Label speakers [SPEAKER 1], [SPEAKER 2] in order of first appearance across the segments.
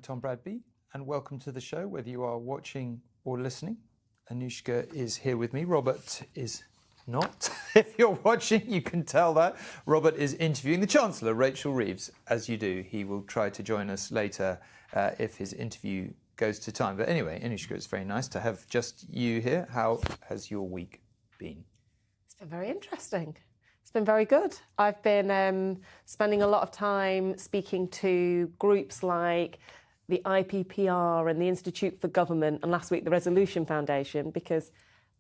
[SPEAKER 1] Tom Bradby, and welcome to the show, whether you are watching or listening. Anushka is here with me. Robert is not. If you're watching, you can tell that. Robert is interviewing the Chancellor, Rachel Reeves. As you do, he will try to join us later if his interview goes to time. But anyway, Anushka, it's very nice to have just you here. How has your week been?
[SPEAKER 2] It's been very interesting. It's been very good. I've been spending a lot of time speaking to groups like the IPPR and the Institute for Government, and last week the Resolution Foundation, because,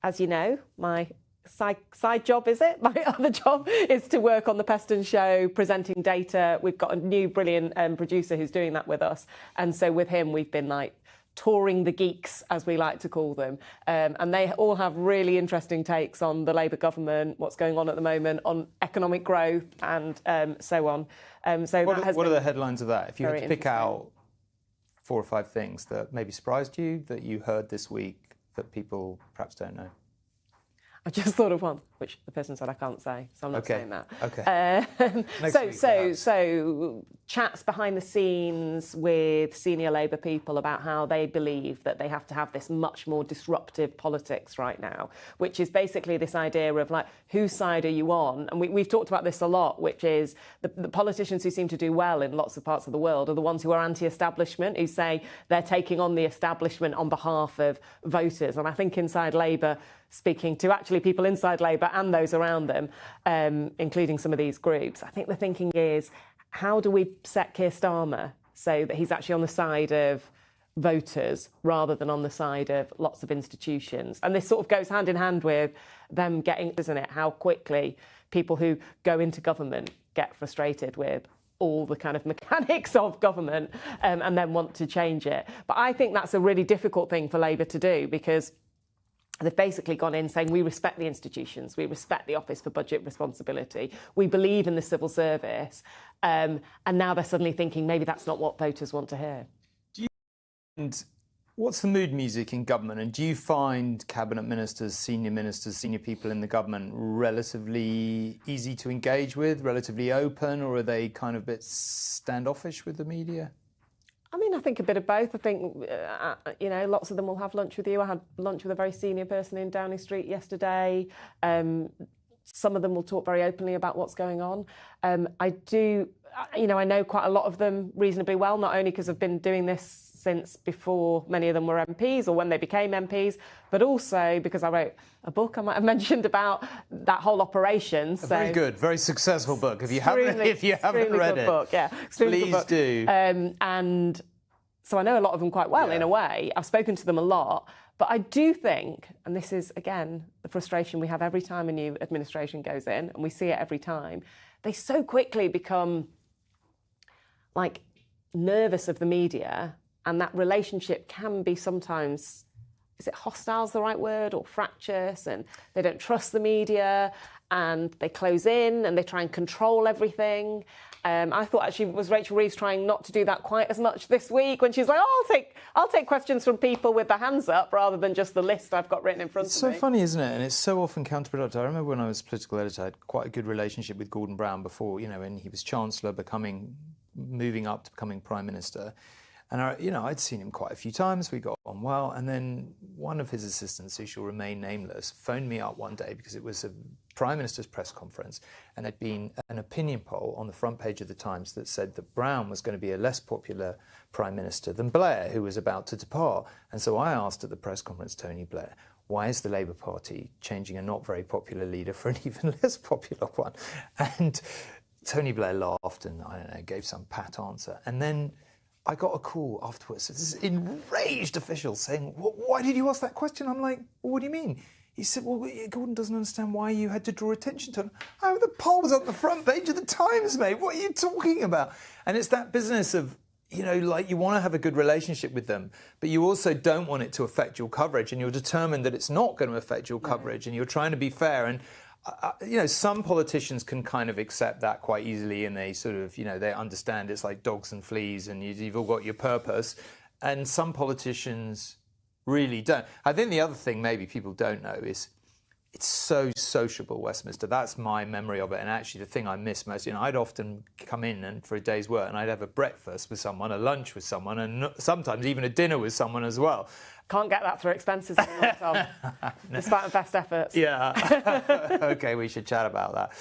[SPEAKER 2] as you know, my side job is it? My other job is to work on the Peston Show, presenting data. We've got a new brilliant producer who's doing that with us. And so with him, we've been touring the geeks, as we like to call them. And they all have really interesting takes on the Labour government, what's going on at the moment, on economic growth and so on.
[SPEAKER 1] What are the headlines of that? If you had to pick out 4 or 5 things that maybe surprised you, that you heard this week, that people perhaps don't know.
[SPEAKER 2] I just thought of one, which the person said I can't say, so I'm not saying that.
[SPEAKER 1] Okay.
[SPEAKER 2] So chats behind the scenes with senior Labour people about how they believe that they have to have this much more disruptive politics right now, which is basically this idea of whose side are you on? And we've talked about this a lot, which is the politicians who seem to do well in lots of parts of the world are the ones who are anti-establishment, who say they're taking on the establishment on behalf of voters. And I think inside Labour, speaking to actually people inside Labour and those around them, including some of these groups, I think the thinking is, how do we set Keir Starmer so that he's actually on the side of voters rather than on the side of lots of institutions? And this sort of goes hand in hand with them getting, isn't it, how quickly people who go into government get frustrated with all the kind of mechanics of government and then want to change it. But I think that's a really difficult thing for Labour to do, because they've basically gone in saying, we respect the institutions, we respect the Office for Budget Responsibility, we believe in the civil service, and now they're suddenly thinking maybe that's not what voters want to hear.
[SPEAKER 1] And what's the mood music in government? And do you find cabinet ministers, senior people in the government relatively easy to engage with, relatively open, or are they kind of a bit standoffish with the media?
[SPEAKER 2] I mean, I think a bit of both. I think, lots of them will have lunch with you. I had lunch with a very senior person in Downing Street yesterday. Some of them will talk very openly about what's going on. I know quite a lot of them reasonably well, not only because I've been doing this since before many of them were MPs or when they became MPs, but also because I wrote a book I might have mentioned about that whole operation. So
[SPEAKER 1] very good, very successful book. If you haven't read it,
[SPEAKER 2] book, yeah,
[SPEAKER 1] please do.
[SPEAKER 2] And so I know a lot of them quite well in a way. I've spoken to them a lot, but I do think, and this is again the frustration we have every time a new administration goes in, and we see it every time, they so quickly become nervous of the media. And that relationship can be sometimes, is it hostile's the right word, or fractious, and they don't trust the media and they close in and they try and control everything. I thought actually was Rachel Reeves trying not to do that quite as much this week when she's like, I'll take questions from people with their hands up rather than just the list I've got written in front of me.
[SPEAKER 1] It's so funny, isn't it? And it's so often counterproductive. I remember when I was political editor, I had quite a good relationship with Gordon Brown before, when he was Chancellor, moving up to becoming Prime Minister. And, I'd seen him quite a few times. We got on well. And then one of his assistants, who shall remain nameless, phoned me up one day because it was a Prime Minister's press conference and had been an opinion poll on the front page of the Times that said that Brown was going to be a less popular Prime Minister than Blair, who was about to depart. And so I asked at the press conference, Tony Blair, why is the Labour Party changing a not very popular leader for an even less popular one? And Tony Blair laughed and, gave some pat answer. And then I got a call afterwards. This enraged official saying, why did you ask that question? I'm like, well, what do you mean? He said, well, Gordon doesn't understand why you had to draw attention to him. Oh, the poll was on the front page of the Times, mate. What are you talking about? And it's that business of, you want to have a good relationship with them, but you also don't want it to affect your coverage, and you're determined that it's not going to affect your coverage, and you're trying to be fair. And some politicians can kind of accept that quite easily, and they sort of, they understand it's like dogs and fleas and you've all got your purpose. And some politicians really don't. I think the other thing maybe people don't know is it's so sociable, Westminster. That's my memory of it. And actually, the thing I miss most, I'd often come in and for a day's work, and I'd have a breakfast with someone, a lunch with someone, and sometimes even a dinner with someone as well.
[SPEAKER 2] Can't get that through expenses anymore, Tom, despite my best efforts.
[SPEAKER 1] Yeah. OK, we should chat about that.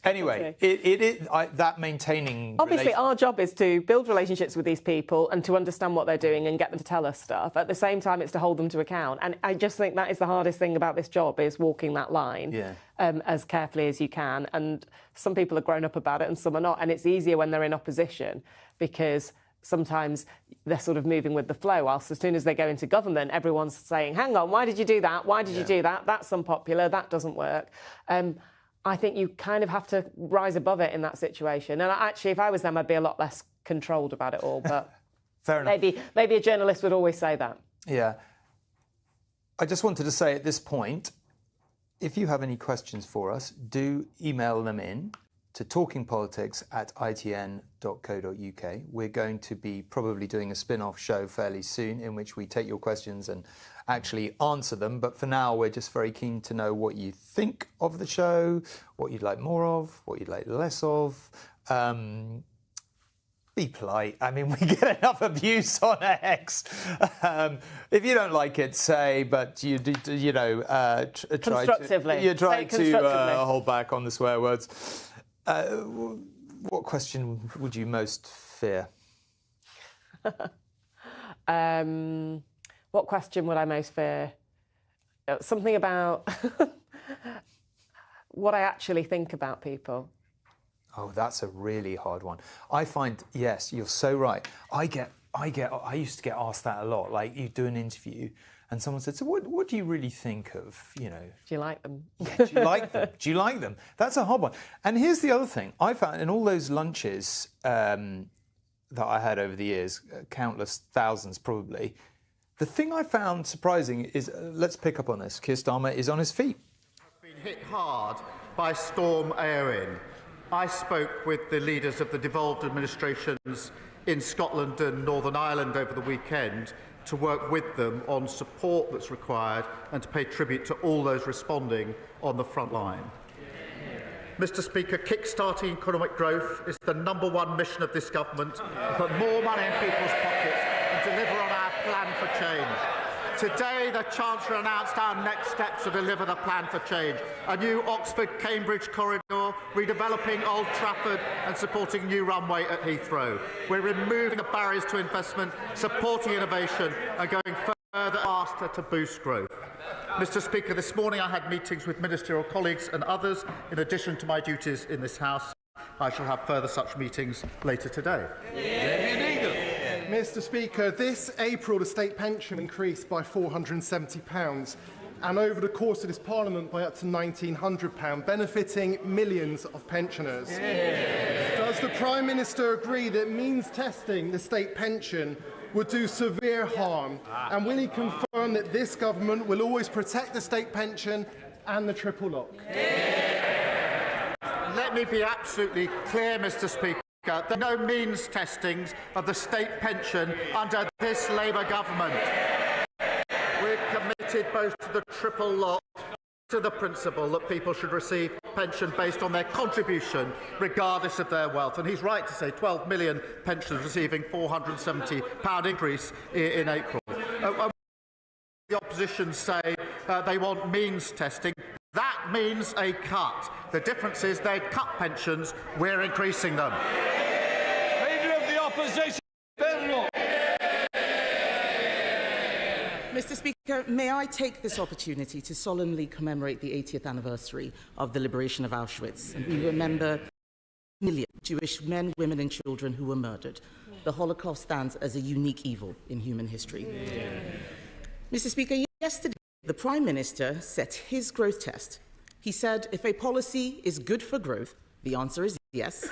[SPEAKER 1] Anyway, that maintaining...
[SPEAKER 2] Obviously, our job is to build relationships with these people and to understand what they're doing and get them to tell us stuff. At the same time, it's to hold them to account. And I just think that is the hardest thing about this job, is walking that line as carefully as you can. And some people are grown up about it and some are not. And it's easier when they're in opposition, because sometimes they're sort of moving with the flow, whilst as soon as they go into government, everyone's saying, hang on, why did you do that? Why did you do that? That's unpopular. That doesn't work. I think you kind of have to rise above it in that situation. And actually, if I was them, I'd be a lot less controlled about it all. But
[SPEAKER 1] fair enough.
[SPEAKER 2] Maybe a journalist would always say that.
[SPEAKER 1] Yeah. I just wanted to say at this point, if you have any questions for us, do email them in to talkingpolitics@itn.co.uk. We're going to be probably doing a spin-off show fairly soon in which we take your questions and actually answer them. But for now, we're just very keen to know what you think of the show, what you'd like more of, what you'd like less of. Be polite. I mean, we get enough abuse on X. If you don't like it, say, but you know,
[SPEAKER 2] constructively.
[SPEAKER 1] You try to hold back on the swear words. What question would you most fear?
[SPEAKER 2] What question would I most fear? Something about what I actually think about people.
[SPEAKER 1] Oh, that's a really hard one. I find, yes, you're so right. I used to get asked that a lot. Like, you do an interview and someone said, so what do you really think of,
[SPEAKER 2] Do you like them?
[SPEAKER 1] Yeah, do you like them? Do you like them? That's a hard one. And here's the other thing. I found in all those lunches that I had over the years, countless thousands probably, the thing I found surprising is, let's pick up on this, Keir Starmer is on his feet.
[SPEAKER 3] I've been hit hard by Storm Eowyn. I spoke with the leaders of the devolved administrations in Scotland and Northern Ireland over the weekend to work with them on support that's required and to pay tribute to all those responding on the front line. Mr. Speaker, kick-starting economic growth is the #1 mission of this government, to put more money in people's pockets and deliver on our plan for change. Today, the Chancellor announced our next steps to deliver the plan for change. A new Oxford-Cambridge corridor, redeveloping Old Trafford and supporting a new runway at Heathrow. We're removing the barriers to investment, supporting innovation and going further faster to boost growth. Mr. Speaker, this morning I had meetings with ministerial colleagues and others in addition to my duties in this House. I shall have further such meetings later today.
[SPEAKER 4] Mr. Speaker, this April the state pension increased by £470 and over the course of this Parliament by up to £1,900, benefiting millions of pensioners. Does the Prime Minister agree that means testing the state pension would do severe harm? And will he confirm that this government will always protect the state pension and the triple lock?
[SPEAKER 3] Let me be absolutely clear, Mr. Speaker. There are no means testings of the state pension under this Labour government. We're committed both to the triple lock, to the principle that people should receive pension based on their contribution, regardless of their wealth. And he's right to say 12 million pensioners receiving £470 increase in April. The opposition say they want means testing. That means a cut. The difference is they cut pensions, we're increasing them.
[SPEAKER 5] Leader of the Opposition, Parental.
[SPEAKER 6] Mr. Speaker, may I take this opportunity to solemnly commemorate the 80th anniversary of the liberation of Auschwitz, and we remember millions of Jewish men, women and children who were murdered. The Holocaust stands as a unique evil in human history. Mr. Speaker, yesterday the Prime Minister set his growth test. He said, if a policy is good for growth, the answer is yes.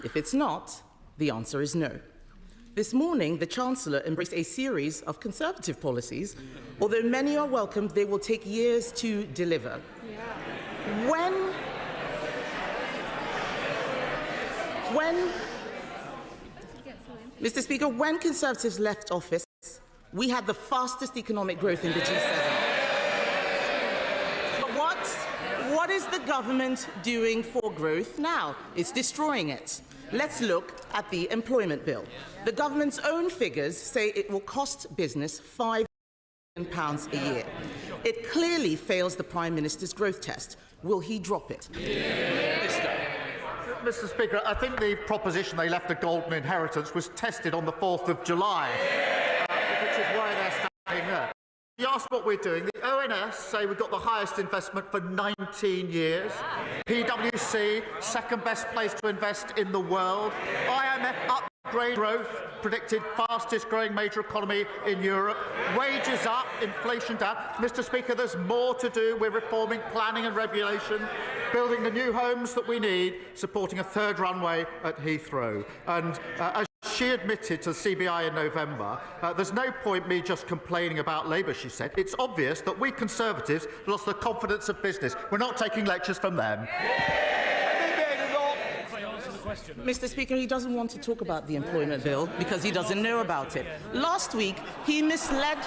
[SPEAKER 6] If it's not, the answer is no. This morning, the Chancellor embraced a series of Conservative policies. Although many are welcomed, they will take years to deliver. Mr. Speaker, when Conservatives left office, we had the fastest economic growth in the G7. what is the government doing for growth now? It's destroying it. Let's look at the employment bill. The government's own figures say it will cost business £5 billion a year. It clearly fails the Prime Minister's growth test. Will he drop it?
[SPEAKER 3] Mr. Speaker, I think the proposition they left a golden inheritance was tested on the 4th of July, which is why they're standing there. You asked what we're doing. The ONS say we've got the highest investment for 19 years. PwC, second best place to invest in the world. IMF upgrade growth, predicted fastest growing major economy in Europe. Wages up, inflation down. Mr. Speaker, there's more to do. We're reforming planning and regulation, building the new homes that we need, supporting a third runway at Heathrow. And as she admitted to the CBI in November, there's no point me just complaining about Labour, she said. It's obvious that we Conservatives lost the confidence of business. We're not taking lectures from them.
[SPEAKER 6] Mr. Speaker, he doesn't want to talk about the employment bill because he doesn't know about it. Last week, he misled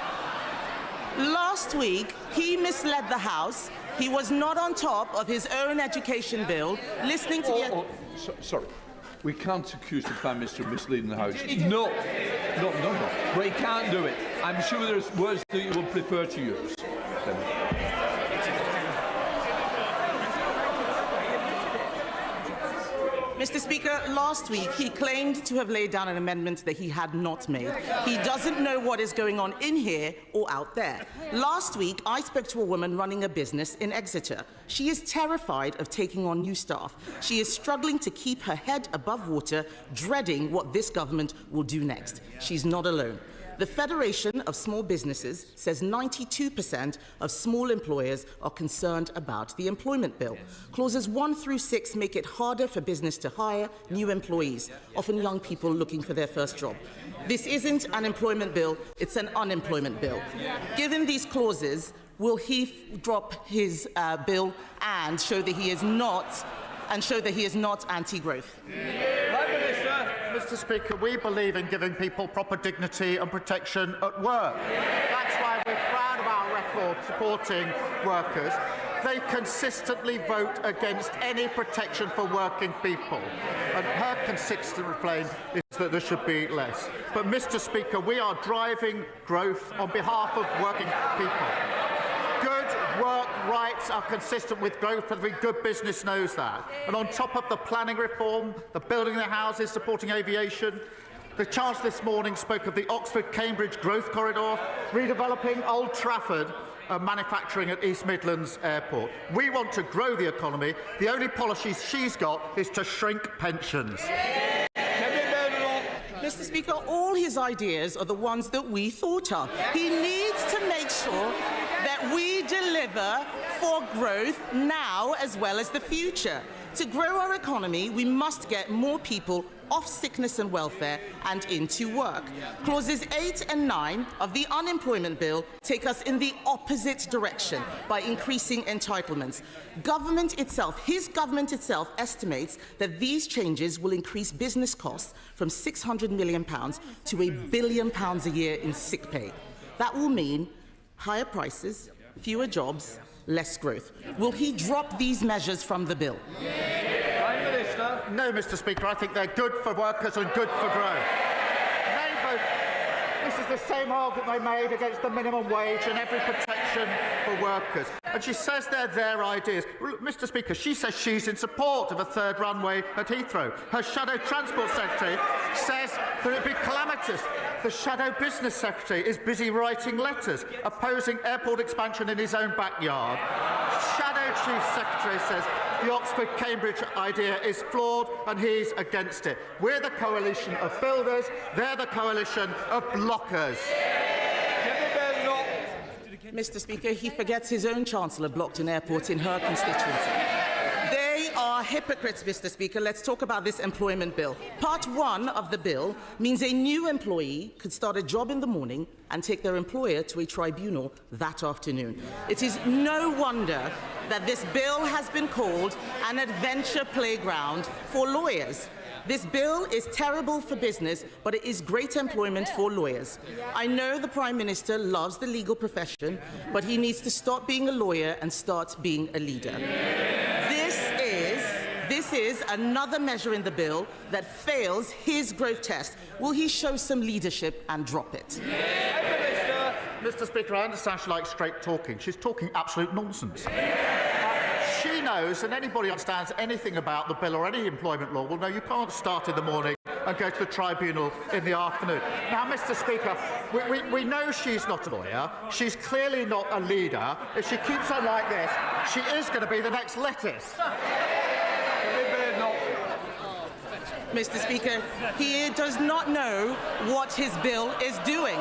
[SPEAKER 6] the House. He was not on top of his own education bill, listening to
[SPEAKER 5] Sorry. We can't accuse the Prime Minister of misleading the House. No. But he can't do it. I'm sure there's words that you would prefer to use.
[SPEAKER 6] Mr. Speaker, last week he claimed to have laid down an amendment that he had not made. He doesn't know what is going on in here or out there. Last week, I spoke to a woman running a business in Exeter. She is terrified of taking on new staff. She is struggling to keep her head above water, dreading what this government will do next. She's not alone. The Federation of Small Businesses says 92% of small employers are concerned about the employment bill. Clauses 1 through 6 make it harder for business to hire new employees, often young people looking for their first job. This isn't an employment bill, it's an unemployment bill. Given these clauses, will he drop his bill and show that he is not anti-growth?
[SPEAKER 3] Mr. Speaker, we believe in giving people proper dignity and protection at work. That's why we're proud of our record supporting workers. They consistently vote against any protection for working people. And her consistent refrain is that there should be less. But, Mr. Speaker, we are driving growth on behalf of working people. Good work rights are consistent with growth. Every good business knows that. And on top of the planning reform, the building of the houses, supporting aviation, the Chancellor this morning spoke of the Oxford-Cambridge growth corridor, redeveloping Old Trafford, and manufacturing at East Midlands Airport. We want to grow the economy. The only policy she's got is to shrink pensions.
[SPEAKER 6] Mr. Speaker, all his ideas are the ones that we thought of. He needs to make sure that we deliver for growth now as well as the future. To grow our economy, we must get more people off sickness and welfare and into work. Clauses 8 and 9 of the unemployment bill take us in the opposite direction by increasing entitlements. His government itself estimates that these changes will increase business costs from £600 million to £1 billion a year in sick pay. That will mean higher prices, fewer jobs, less growth. Will he drop these measures from the bill?
[SPEAKER 3] Prime Minister? No, Mr. Speaker. I think they're good for workers and good for growth. This is the same argument they made against the minimum wage and every protection for workers. And she says they're their ideas. Well, Mr. Speaker, she says she's in support of a third runway at Heathrow. Her Shadow Transport Secretary says that it would be calamitous. The Shadow Business Secretary is busy writing letters opposing airport expansion in his own backyard. Shadow Chief Secretary says the Oxford-Cambridge idea is flawed and he's against it. We're the coalition of builders, they're the coalition of blockers.
[SPEAKER 6] Mr. Speaker, he forgets his own Chancellor blocked an airport in her constituency. They are hypocrites, Mr. Speaker. Let's talk about this employment bill. Part 1 of the bill means a new employee could start a job in the morning and take their employer to a tribunal that afternoon. It is no wonder that this bill has been called an adventure playground for lawyers. This bill is terrible for business, but it is great employment for lawyers. I know the Prime Minister loves the legal profession, but he needs to stop being a lawyer and start being a leader. This is another measure in the bill that fails his growth test. Will he show some leadership and drop it?
[SPEAKER 3] Mr. Speaker, I understand she likes straight talking. She's talking absolute nonsense. She knows, and anybody who understands anything about the bill or any employment law will know you can't start in the morning and go to the tribunal in the afternoon. Now, Mr. Speaker, we know she's not a lawyer. She's clearly not a leader. If she keeps on like this, she is going to be the next lettuce.
[SPEAKER 6] Mr. Speaker, he does not know what his bill is doing.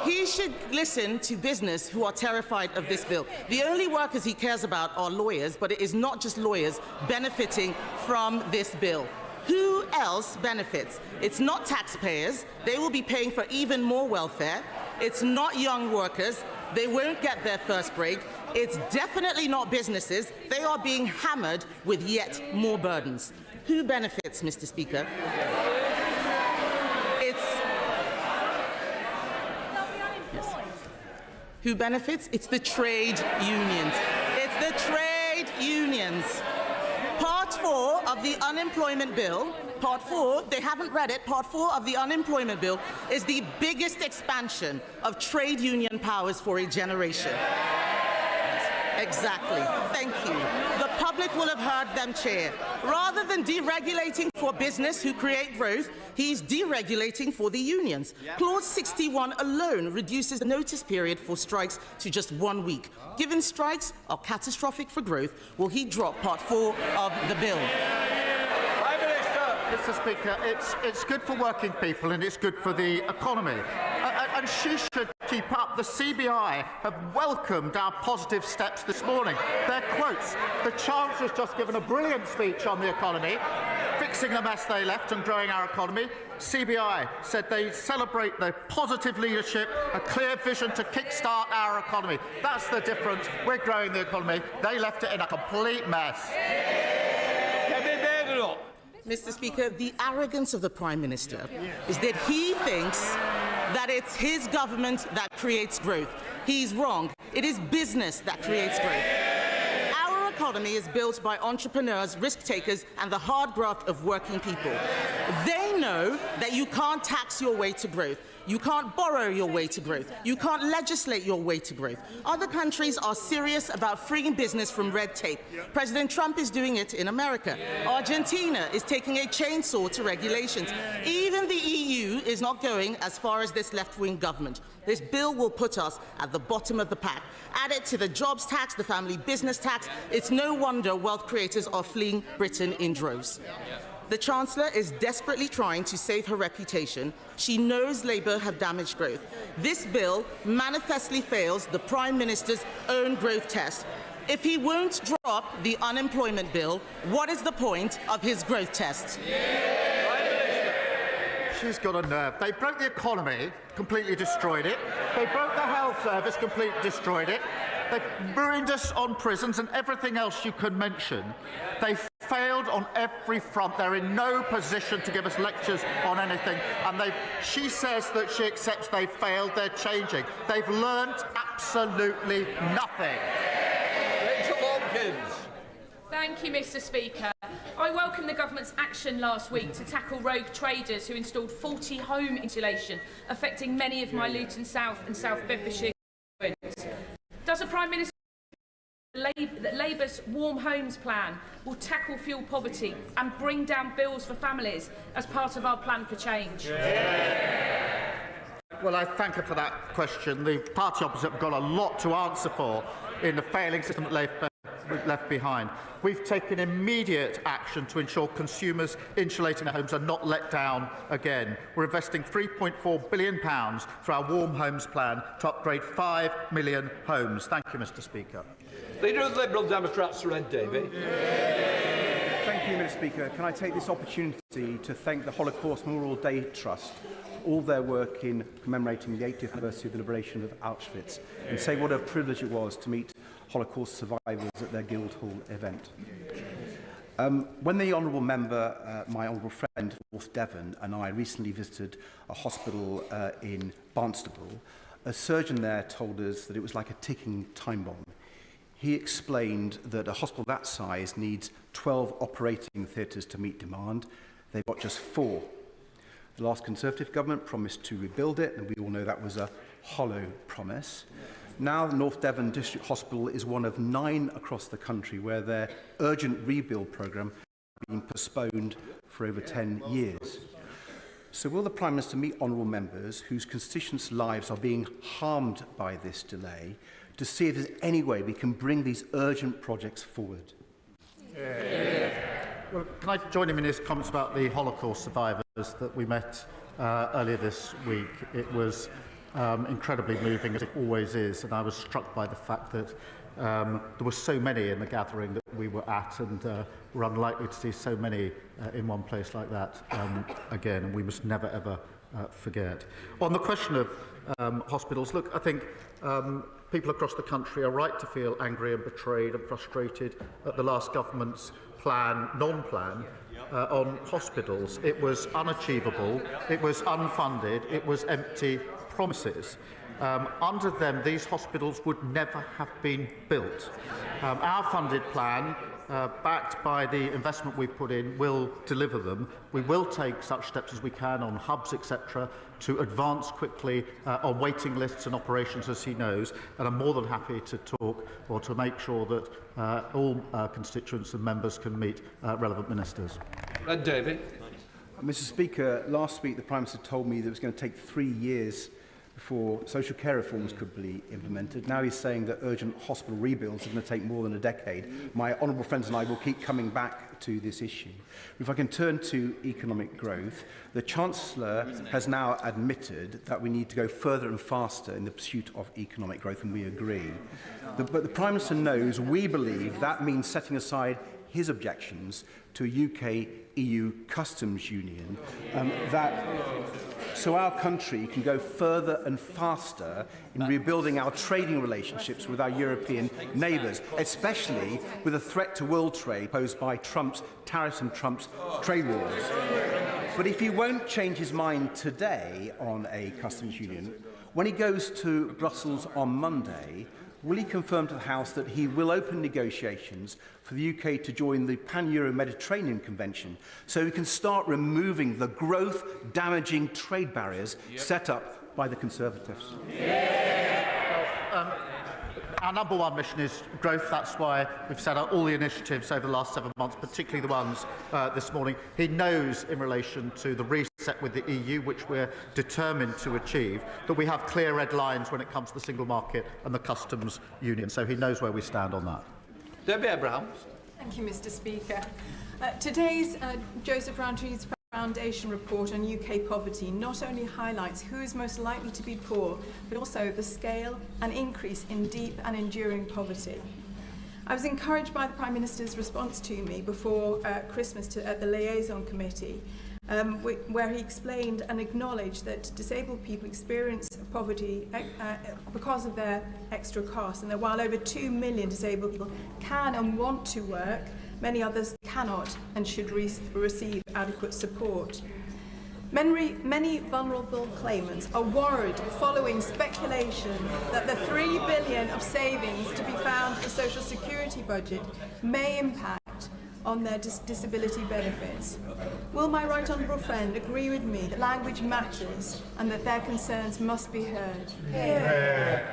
[SPEAKER 6] He should listen to business who are terrified of this bill. The only workers he cares about are lawyers, but it is not just lawyers benefiting from this bill. Who else benefits? It's not taxpayers. They will be paying for even more welfare. It's not young workers. They won't get their first break. It's definitely not businesses. They are being hammered with yet more burdens. Who benefits, Mr. Speaker? Who benefits? It's the trade unions. It's the trade unions. Part 4 of the unemployment bill, Part 4, they haven't read it, Part 4 of the unemployment bill is the biggest expansion of trade union powers for a generation. Exactly. Thank you. The public will have heard them cheer. Rather than deregulating for business who create growth, he's deregulating for the unions. Clause 61 alone reduces the notice period for strikes to just 1 week. Given strikes are catastrophic for growth, will he drop Part 4 of the bill?
[SPEAKER 3] Mr. Speaker, it's good for working people and it's good for the economy. And she should keep up. The CBI have welcomed our positive steps this morning. Their quotes. The Chancellor's just given a brilliant speech on the economy, fixing the mess they left and growing our economy. CBI said they celebrate their positive leadership, a clear vision to kickstart our economy. That's the difference. We're growing the economy. They left it in a complete mess.
[SPEAKER 6] Mr. Speaker, the arrogance of the Prime Minister is that he thinks that it's his government that creates growth. He's wrong. It is business that creates growth. Our economy is built by entrepreneurs, risk takers, and the hard graft of working people. They know that you can't tax your way to growth. You can't borrow your way to growth. You can't legislate your way to growth. Other countries are serious about freeing business from red tape. President Trump is doing it in America. Argentina is taking a chainsaw to regulations. Even the EU is not going as far as this left-wing government. This bill will put us at the bottom of the pack. Add it to the jobs tax, the family business tax. It's no wonder wealth creators are fleeing Britain in droves. The Chancellor is desperately trying to save her reputation. She knows Labour have damaged growth. This bill manifestly fails the Prime Minister's own growth test. If he won't drop the unemployment bill, what is the point of his growth test?
[SPEAKER 3] She's got a nerve. They broke the economy, completely destroyed it. They broke the health service, completely destroyed it. They've ruined us on prisons and everything else you could mention. They failed on every front. They're in no position to give us lectures on anything. And she says that she accepts they failed. They're changing. They've learnt absolutely nothing.
[SPEAKER 7] Thank you, Mr. Speaker. I welcome the government's action last week to tackle rogue traders who installed faulty home insulation, affecting many of my Luton South and South Bedfordshire constituents. Does the Prime Minister that Labour's Warm Homes plan will tackle fuel poverty and bring down bills for families as part of our plan for change?
[SPEAKER 3] Well, I thank her for that question. The party opposite have got a lot to answer for in the failing system that Labour left behind. We've taken immediate action to ensure consumers insulating their homes are not let down again. We're investing £3.4 billion through our Warm Homes plan to upgrade 5 million homes. Thank you, Mr. Speaker.
[SPEAKER 5] Leader of the Liberal Democrats, Sir Ed Davey.
[SPEAKER 8] Thank you, Mr. Speaker. Can I take this opportunity to thank the Holocaust Memorial Day Trust for all their work in commemorating the 80th anniversary of the liberation of Auschwitz and say what a privilege it was to meet Holocaust survivors at their Guildhall event. When the honourable member, my honourable friend, North Devon, and I recently visited a hospital in Barnstaple, a surgeon there told us that it was like a ticking time bomb. He explained that a hospital that size needs 12 operating theatres to meet demand. They've got just 4. The last Conservative government promised to rebuild it, and we all know that was a hollow promise. Now, North Devon District Hospital is one of 9 across the country where their urgent rebuild programme has been postponed for over 10 years. So will the Prime Minister meet honourable members whose constituents' lives are being harmed by this delay to see if there's any way we can bring these urgent projects forward?
[SPEAKER 3] Well, can I join him in his comments about the Holocaust survivors that we met earlier this week? It was incredibly moving, as it always is, and I was struck by the fact that there were so many in the gathering that we were at, and we're unlikely to see so many in one place like that again, and we must never ever forget. On the question of hospitals, look, I think people across the country are right to feel angry and betrayed and frustrated at the last government's non-plan on hospitals. It was unachievable, it was unfunded, it was empty promises. Under them, these hospitals would never have been built. Our funded plan, backed by the investment we've put in, will deliver them. We will take such steps as we can on hubs, etc., to advance quickly on waiting lists and operations, as he knows, and I'm more than happy to talk or to make sure that all constituents and members can meet relevant ministers.
[SPEAKER 5] David.
[SPEAKER 8] Mr. Speaker, last week the Prime Minister told me that it was going to take 3 years before social care reforms could be implemented. Now he's saying that urgent hospital rebuilds are going to take more than a decade. My honourable friends and I will keep coming back to this issue. If I can turn to economic growth, the Chancellor has now admitted that we need to go further and faster in the pursuit of economic growth, and we agree. But the Prime Minister knows we believe that means setting aside his objections to a UK-EU customs union, so our country can go further and faster in rebuilding our trading relationships with our European neighbours, especially with the threat to world trade posed by Trump's tariffs and Trump's trade wars. But if he won't change his mind today on a customs union, when he goes to Brussels on Monday, will he confirm to the House that he will open negotiations for the UK to join the Pan-Euro-Mediterranean Convention so we can start removing the growth-damaging trade barriers set up by the Conservatives?
[SPEAKER 3] Our number one mission is growth. That's why we've set out all the initiatives over the last 7 months, particularly the ones this morning. He knows, in relation to the reset with the EU, which we're determined to achieve, that we have clear red lines when it comes to the single market and the customs union. So he knows where we stand on that.
[SPEAKER 5] Debbie Abraham.
[SPEAKER 9] Thank you, Mr. Speaker. Today's Joseph Rowntree Foundation report on UK poverty not only highlights who is most likely to be poor, but also the scale and increase in deep and enduring poverty. I was encouraged by the Prime Minister's response to me before Christmas at the Liaison Committee, where he explained and acknowledged that disabled people experience poverty because of their extra costs, and that while over 2 million disabled people can and want to work, many others cannot and should receive adequate support. Many vulnerable claimants are worried following speculation that the £3 billion of savings to be found in the social security budget may impact on their disability benefits. Will my right honourable friend agree with me that language matters and that their concerns must be heard? Yeah.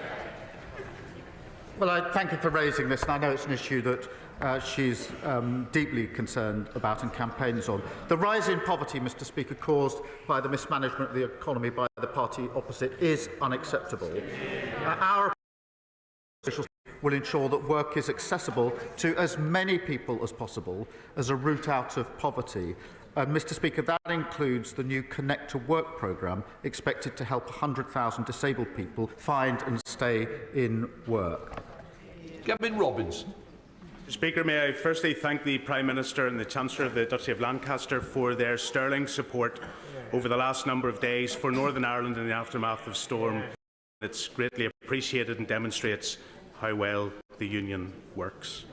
[SPEAKER 3] Well, I thank you for raising this, and I know it's an issue that she's deeply concerned about and campaigns on. The rise in poverty, Mr. Speaker, caused by the mismanagement of the economy by the party opposite is unacceptable. Our officials will ensure that work is accessible to as many people as possible as a route out of poverty. Mr. Speaker, that includes the new Connect to Work programme, expected to help 100,000 disabled people find and stay in work.
[SPEAKER 5] Gavin Robinson.
[SPEAKER 10] Speaker, may I firstly thank the Prime Minister and the Chancellor of the Duchy of Lancaster for their sterling support over the last number of days for Northern Ireland in the aftermath of Storm. It's greatly appreciated and demonstrates how well the Union works.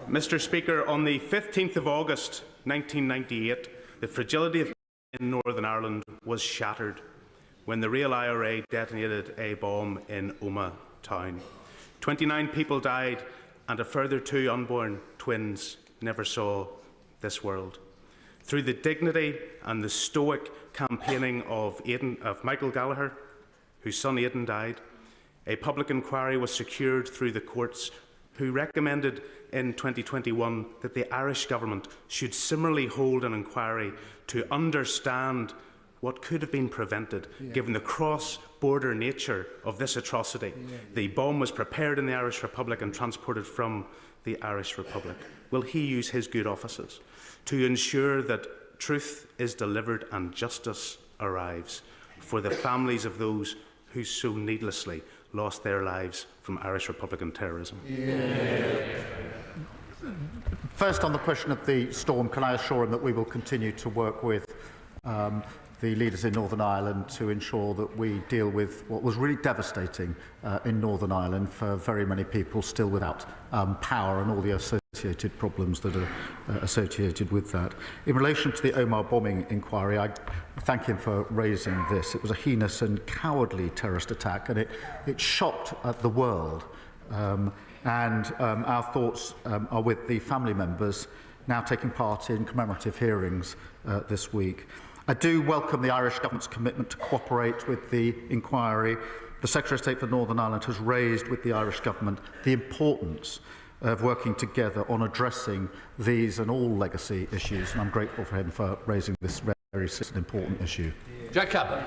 [SPEAKER 10] Mr. Speaker, on the 15th of August 1998, the fragility of in Northern Ireland was shattered when the real IRA detonated a bomb in Omagh town. 29 people died and a further 2 unborn twins never saw this world. Through the dignity and the stoic campaigning of Michael Gallagher, whose son Aidan died, a public inquiry was secured through the courts, who recommended in 2021 that the Irish government should similarly hold an inquiry to understand what could have been prevented, given the cross-border nature of this atrocity. The bomb was prepared in the Irish Republic and transported from the Irish Republic. Will he use his good offices to ensure that truth is delivered and justice arrives for the families of those who so needlessly lost their lives from Irish Republican terrorism?
[SPEAKER 3] First, on the question of the storm, can I assure him that we will continue to work with the leaders in Northern Ireland to ensure that we deal with what was really devastating in Northern Ireland for very many people still without power and all the associated problems that are associated with that. In relation to the Omagh bombing inquiry, I thank him for raising this. It was a heinous and cowardly terrorist attack, and it shocked the world. Our thoughts are with the family members now taking part in commemorative hearings this week. I do welcome the Irish Government's commitment to cooperate with the inquiry. The Secretary of State for Northern Ireland has raised with the Irish Government the importance of working together on addressing these and all legacy issues, and I'm grateful for him for raising this very important issue.
[SPEAKER 5] Jack Cabot.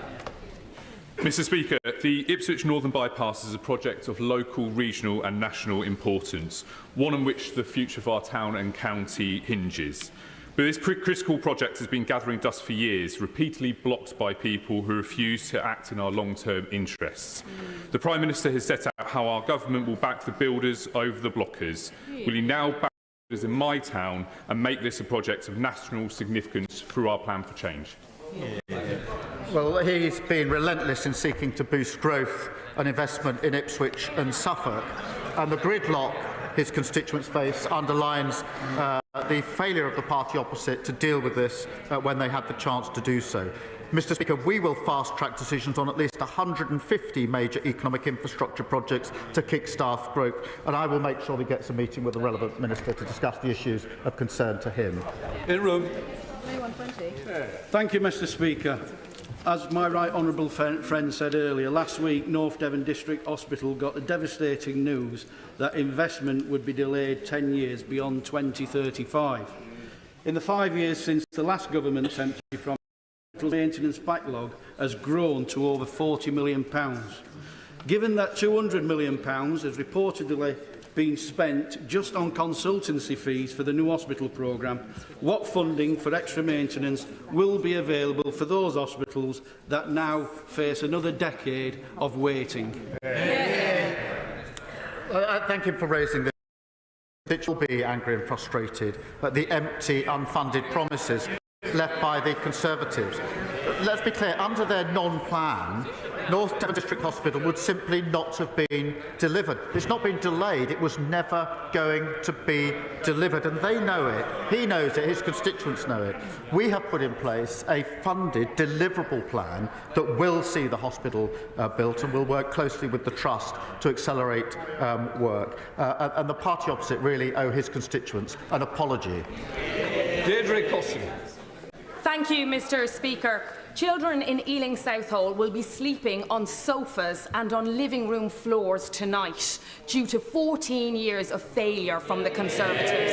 [SPEAKER 11] Mr. Speaker, the Ipswich Northern Bypass is a project of local, regional and national importance, one on which the future of our town and county hinges. But this critical project has been gathering dust for years, repeatedly blocked by people who refuse to act in our long-term interests. The Prime Minister has set out how our government will back the builders over the blockers. Will he now back the builders in my town and make this a project of national significance through our plan for change?
[SPEAKER 3] Well, he's been relentless in seeking to boost growth and investment in Ipswich and Suffolk, and the gridlock his constituents face underlines the failure of the party opposite to deal with this when they had the chance to do so. Mr. Speaker, we will fast-track decisions on at least 150 major economic infrastructure projects to kick-start growth, and I will make sure he gets a meeting with the relevant minister to discuss the issues of concern to him.
[SPEAKER 5] In room.
[SPEAKER 12] Thank you, Mr. Speaker. As my right honourable friend said earlier, last week North Devon District Hospital got the devastating news that investment would be delayed 10 years beyond 2035. In the 5 years since the last government's empty promise, the maintenance backlog has grown to over £40 million. Given that £200 million has reportedly been spent just on consultancy fees for the new hospital programme, what funding for extra maintenance will be available for those hospitals that now face another decade of waiting?
[SPEAKER 3] Thank him for raising this. It will be angry and frustrated at the empty, unfunded promises left by the Conservatives. Let's be clear, under their non-plan, North Devon District Hospital would simply not have been delivered. It's not been delayed, it was never going to be delivered, and they know it, he knows it, his constituents know it. We have put in place a funded, deliverable plan that will see the hospital built, and will work closely with the Trust to accelerate work. And the party opposite really owe his constituents an apology.
[SPEAKER 5] Deirdre Cosson.
[SPEAKER 7] Thank you, Mr. Speaker. Children in Ealing Southall will be sleeping on sofas and on living room floors tonight due to 14 years of failure from the Conservatives.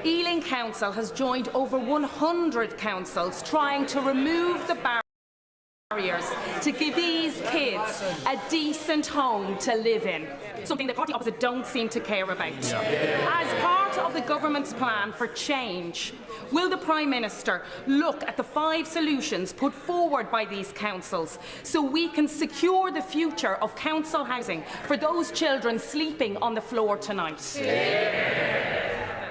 [SPEAKER 7] Ealing Council has joined over 100 councils trying to remove the barriers to give these kids a decent home to live in, something the party opposite don't seem to care about. As part of the government's plan for change, will the Prime Minister look at the 5 solutions put forward by these councils so we can secure the future of council housing for those children sleeping on the floor tonight?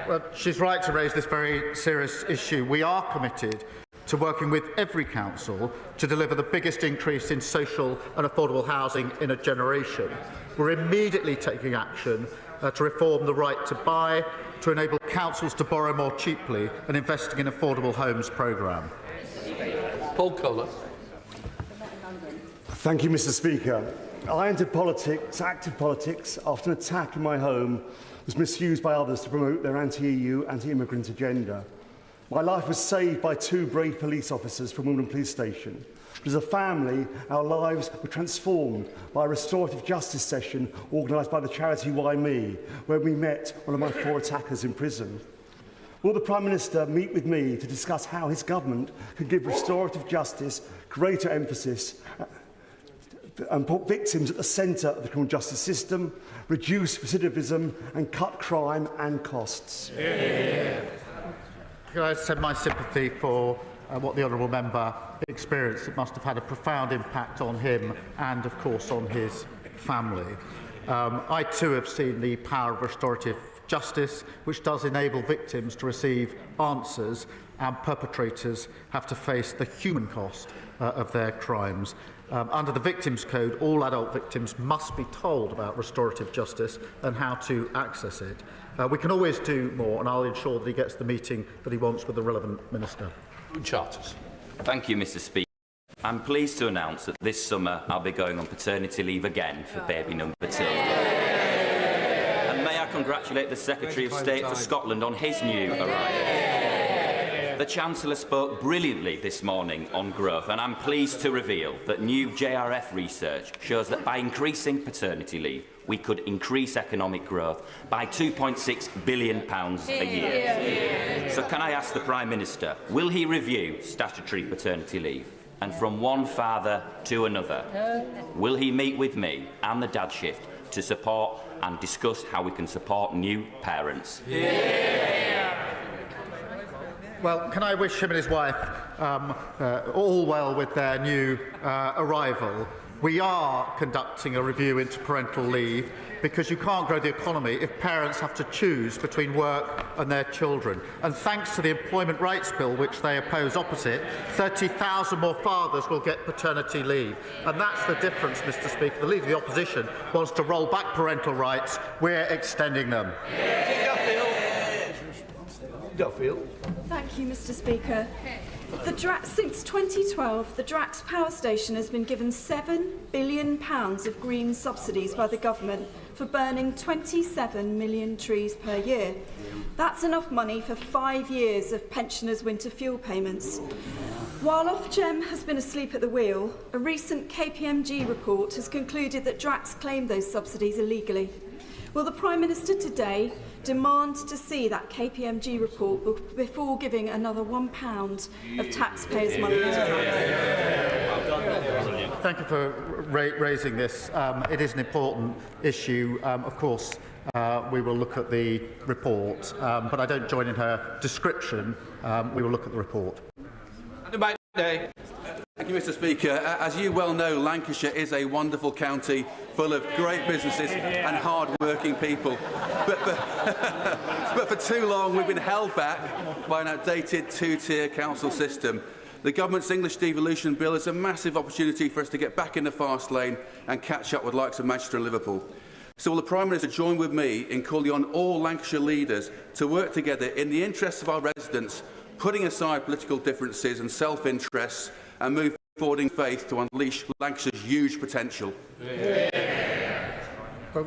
[SPEAKER 3] Well, she's right to raise this very serious issue. We are committed to working with every council to deliver the biggest increase in social and affordable housing in a generation. We're immediately taking action to reform the right to buy, to enable councils to borrow more cheaply, and investing in affordable homes programme.
[SPEAKER 5] Paul Cullen.
[SPEAKER 13] Thank you, Mr. Speaker. I entered politics, active politics, after an attack in my home was misused by others to promote their anti-EU, anti-immigrant agenda. My life was saved by 2 brave police officers from Wimbledon Police Station. As a family, our lives were transformed by a restorative justice session organised by the charity Why Me, where we met one of my 4 attackers in prison. Will the Prime Minister meet with me to discuss how his government can give restorative justice greater emphasis and put victims at the centre of the criminal justice system, reduce recidivism and cut crime and costs?
[SPEAKER 3] Can I send my sympathy for what the honourable member experienced? It must have had a profound impact on him and, of course, on his family. I too have seen the power of restorative justice, which does enable victims to receive answers, and perpetrators have to face the human cost of their crimes. Under the Victims Code, all adult victims must be told about restorative justice and how to access it. We can always do more, and I'll ensure that he gets the meeting that he wants with the relevant minister.
[SPEAKER 5] Charters.
[SPEAKER 14] Thank you, Mr. Speaker. I'm pleased to announce that this summer I'll be going on paternity leave again for baby number 2. And may I congratulate the Secretary of State for Scotland on his new arrival. The Chancellor spoke brilliantly this morning on growth, and I'm pleased to reveal that new JRF research shows that by increasing paternity leave, we could increase economic growth by £2.6 billion a year. So can I ask the Prime Minister, will he review statutory paternity leave? And from one father to another, will he meet with me and the Dad Shift to support and discuss how we can support new parents?
[SPEAKER 3] Well, can I wish him and his wife all well with their new arrival? We are conducting a review into parental leave because you can't grow the economy if parents have to choose between work and their children. And thanks to the Employment Rights Bill, which they oppose opposite, 30,000 more fathers will get paternity leave. And that's the difference, Mr. Speaker. The Leader of the Opposition wants to roll back parental rights. We're extending them.
[SPEAKER 5] Duffield.
[SPEAKER 9] Thank you, Mr. Speaker. Since 2012, the Drax power station has been given £7 billion of green subsidies by the government for burning 27 million trees per year. That's enough money for 5 years of pensioners' winter fuel payments. While Ofgem has been asleep at the wheel, a recent KPMG report has concluded that Drax claimed those subsidies illegally. Will the Prime Minister today demand to see that KPMG report before giving another £1 of taxpayers' money to Drax?
[SPEAKER 3] Thank you for raising this. It is an important issue. Of course, we will look at the report, but I don't join in her description. We will look at the report.
[SPEAKER 15] Thank you, Mr. Speaker. As you well know, Lancashire is a wonderful county full of great businesses and hard-working people. But for too long, we've been held back by an outdated 2-tier council system. The government's English devolution bill is a massive opportunity for us to get back in the fast lane and catch up with the likes of Manchester and Liverpool. So will the Prime Minister join with me in calling on all Lancashire leaders to work together in the interests of our residents, putting aside political differences and self-interests, and move forward in faith to unleash Lancashire's huge potential?
[SPEAKER 3] Well,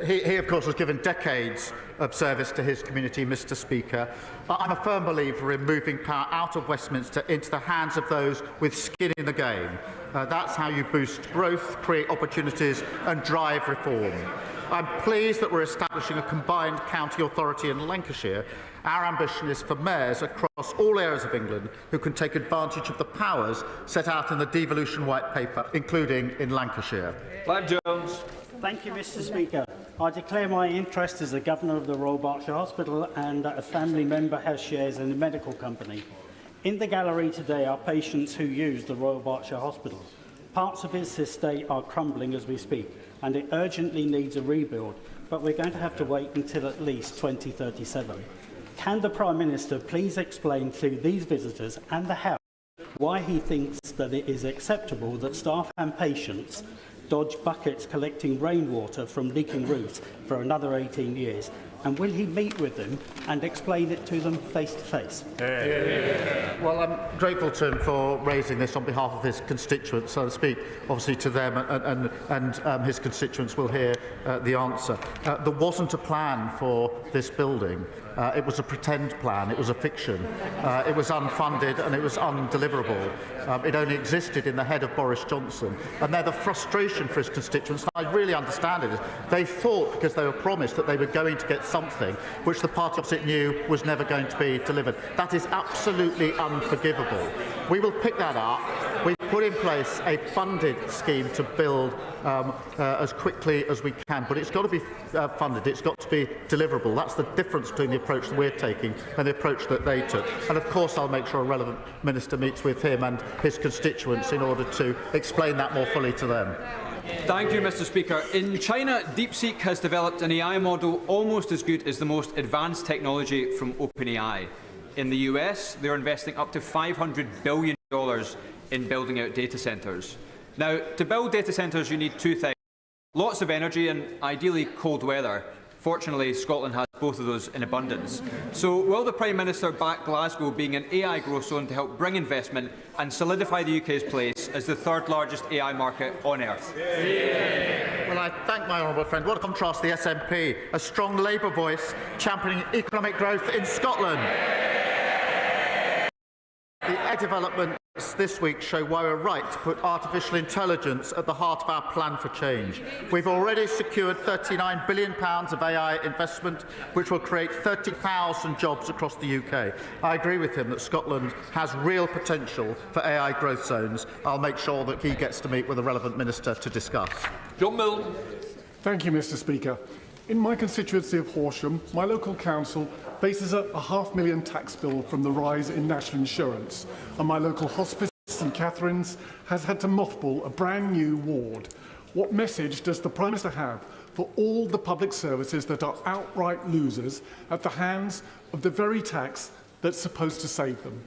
[SPEAKER 3] he, of course, has given decades of service to his community, Mr. Speaker. I'm a firm believer in moving power out of Westminster into the hands of those with skin in the game. That's how you boost growth, create opportunities and drive reform. I'm pleased that we're establishing a combined county authority in Lancashire. Our ambition is for mayors across all areas of England who can take advantage of the powers set out in the Devolution White Paper, including in Lancashire.
[SPEAKER 5] Clive Jones.
[SPEAKER 16] Thank you, Mr. Speaker. I declare my interest as the Governor of the Royal Berkshire Hospital and that a family member has shares in the medical company. In the gallery today are patients who use the Royal Berkshire Hospital. Parts of its estate are crumbling as we speak, and it urgently needs a rebuild, but we're going to have to wait until at least 2037. Can the Prime Minister please explain to these visitors and the House why he thinks that it is acceptable that staff and patients dodge buckets collecting rainwater from leaking roofs for another 18 years. And will he meet with them and explain it to them face to face?
[SPEAKER 3] Well, I'm grateful to him for raising this on behalf of his constituents. So I speak obviously to them, and his constituents will hear the answer. There wasn't a plan for this building. It was a pretend plan. It was a fiction. It was unfunded and it was undeliverable. It only existed in the head of Boris Johnson. And the frustration for his constituents, and I really understand it, is they thought, because they were promised, that they were going to get something which the party opposite knew was never going to be delivered. That is absolutely unforgivable. We will pick that up. We put in place a funded scheme to build as quickly as we can, but it's got to be funded. It's got to be deliverable. That's the difference between the approach that we're taking and the approach that they took. And of course, I'll make sure a relevant minister meets with him and his constituents in order to explain that more fully to them.
[SPEAKER 17] Thank you, Mr. Speaker. In China, DeepSeek has developed an AI model almost as good as the most advanced technology from OpenAI. In the US, they're investing up to $500 billion in building out data centres. Now, to build data centres, you need two things: lots of energy and ideally cold weather. Fortunately, Scotland has both of those in abundance. So will the Prime Minister back Glasgow being an AI growth zone to help bring investment and solidify the UK's place as the third largest AI market on earth?
[SPEAKER 3] Well, I thank my honourable friend. What a contrast, the SNP, a strong Labour voice championing economic growth in Scotland. The AI developments this week show why we're right to put artificial intelligence at the heart of our plan for change. We've already secured £39 billion of AI investment, which will create 30,000 jobs across the UK. I agree with him that Scotland has real potential for AI growth zones. I'll make sure that he gets to meet with a relevant minister to discuss.
[SPEAKER 5] John Milne.
[SPEAKER 18] Thank you, Mr. Speaker. In my constituency of Horsham, my local council faces a £500,000 tax bill from the rise in national insurance, and my local hospice, St Catherine's, has had to mothball a brand new ward. What message does the Prime Minister have for all the public services that are outright losers at the hands of the very tax that's supposed to save them?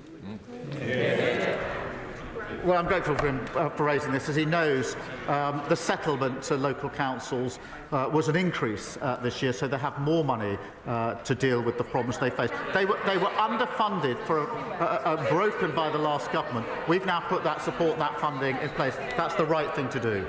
[SPEAKER 3] Well, I'm grateful for him for raising this, as he knows the settlement to local councils was an increase this year, so they have more money to deal with the problems they face. They were underfunded, broken by the last government. We've now put that support, that funding in place. That's the right thing to do.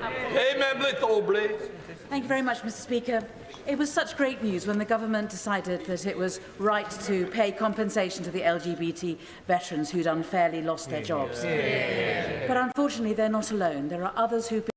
[SPEAKER 19] Thank you very much, Mr. Speaker. It was such great news when the government decided that it was right to pay compensation to the LGBT veterans who'd unfairly lost their jobs. But unfortunately, they're not alone. There are others who've been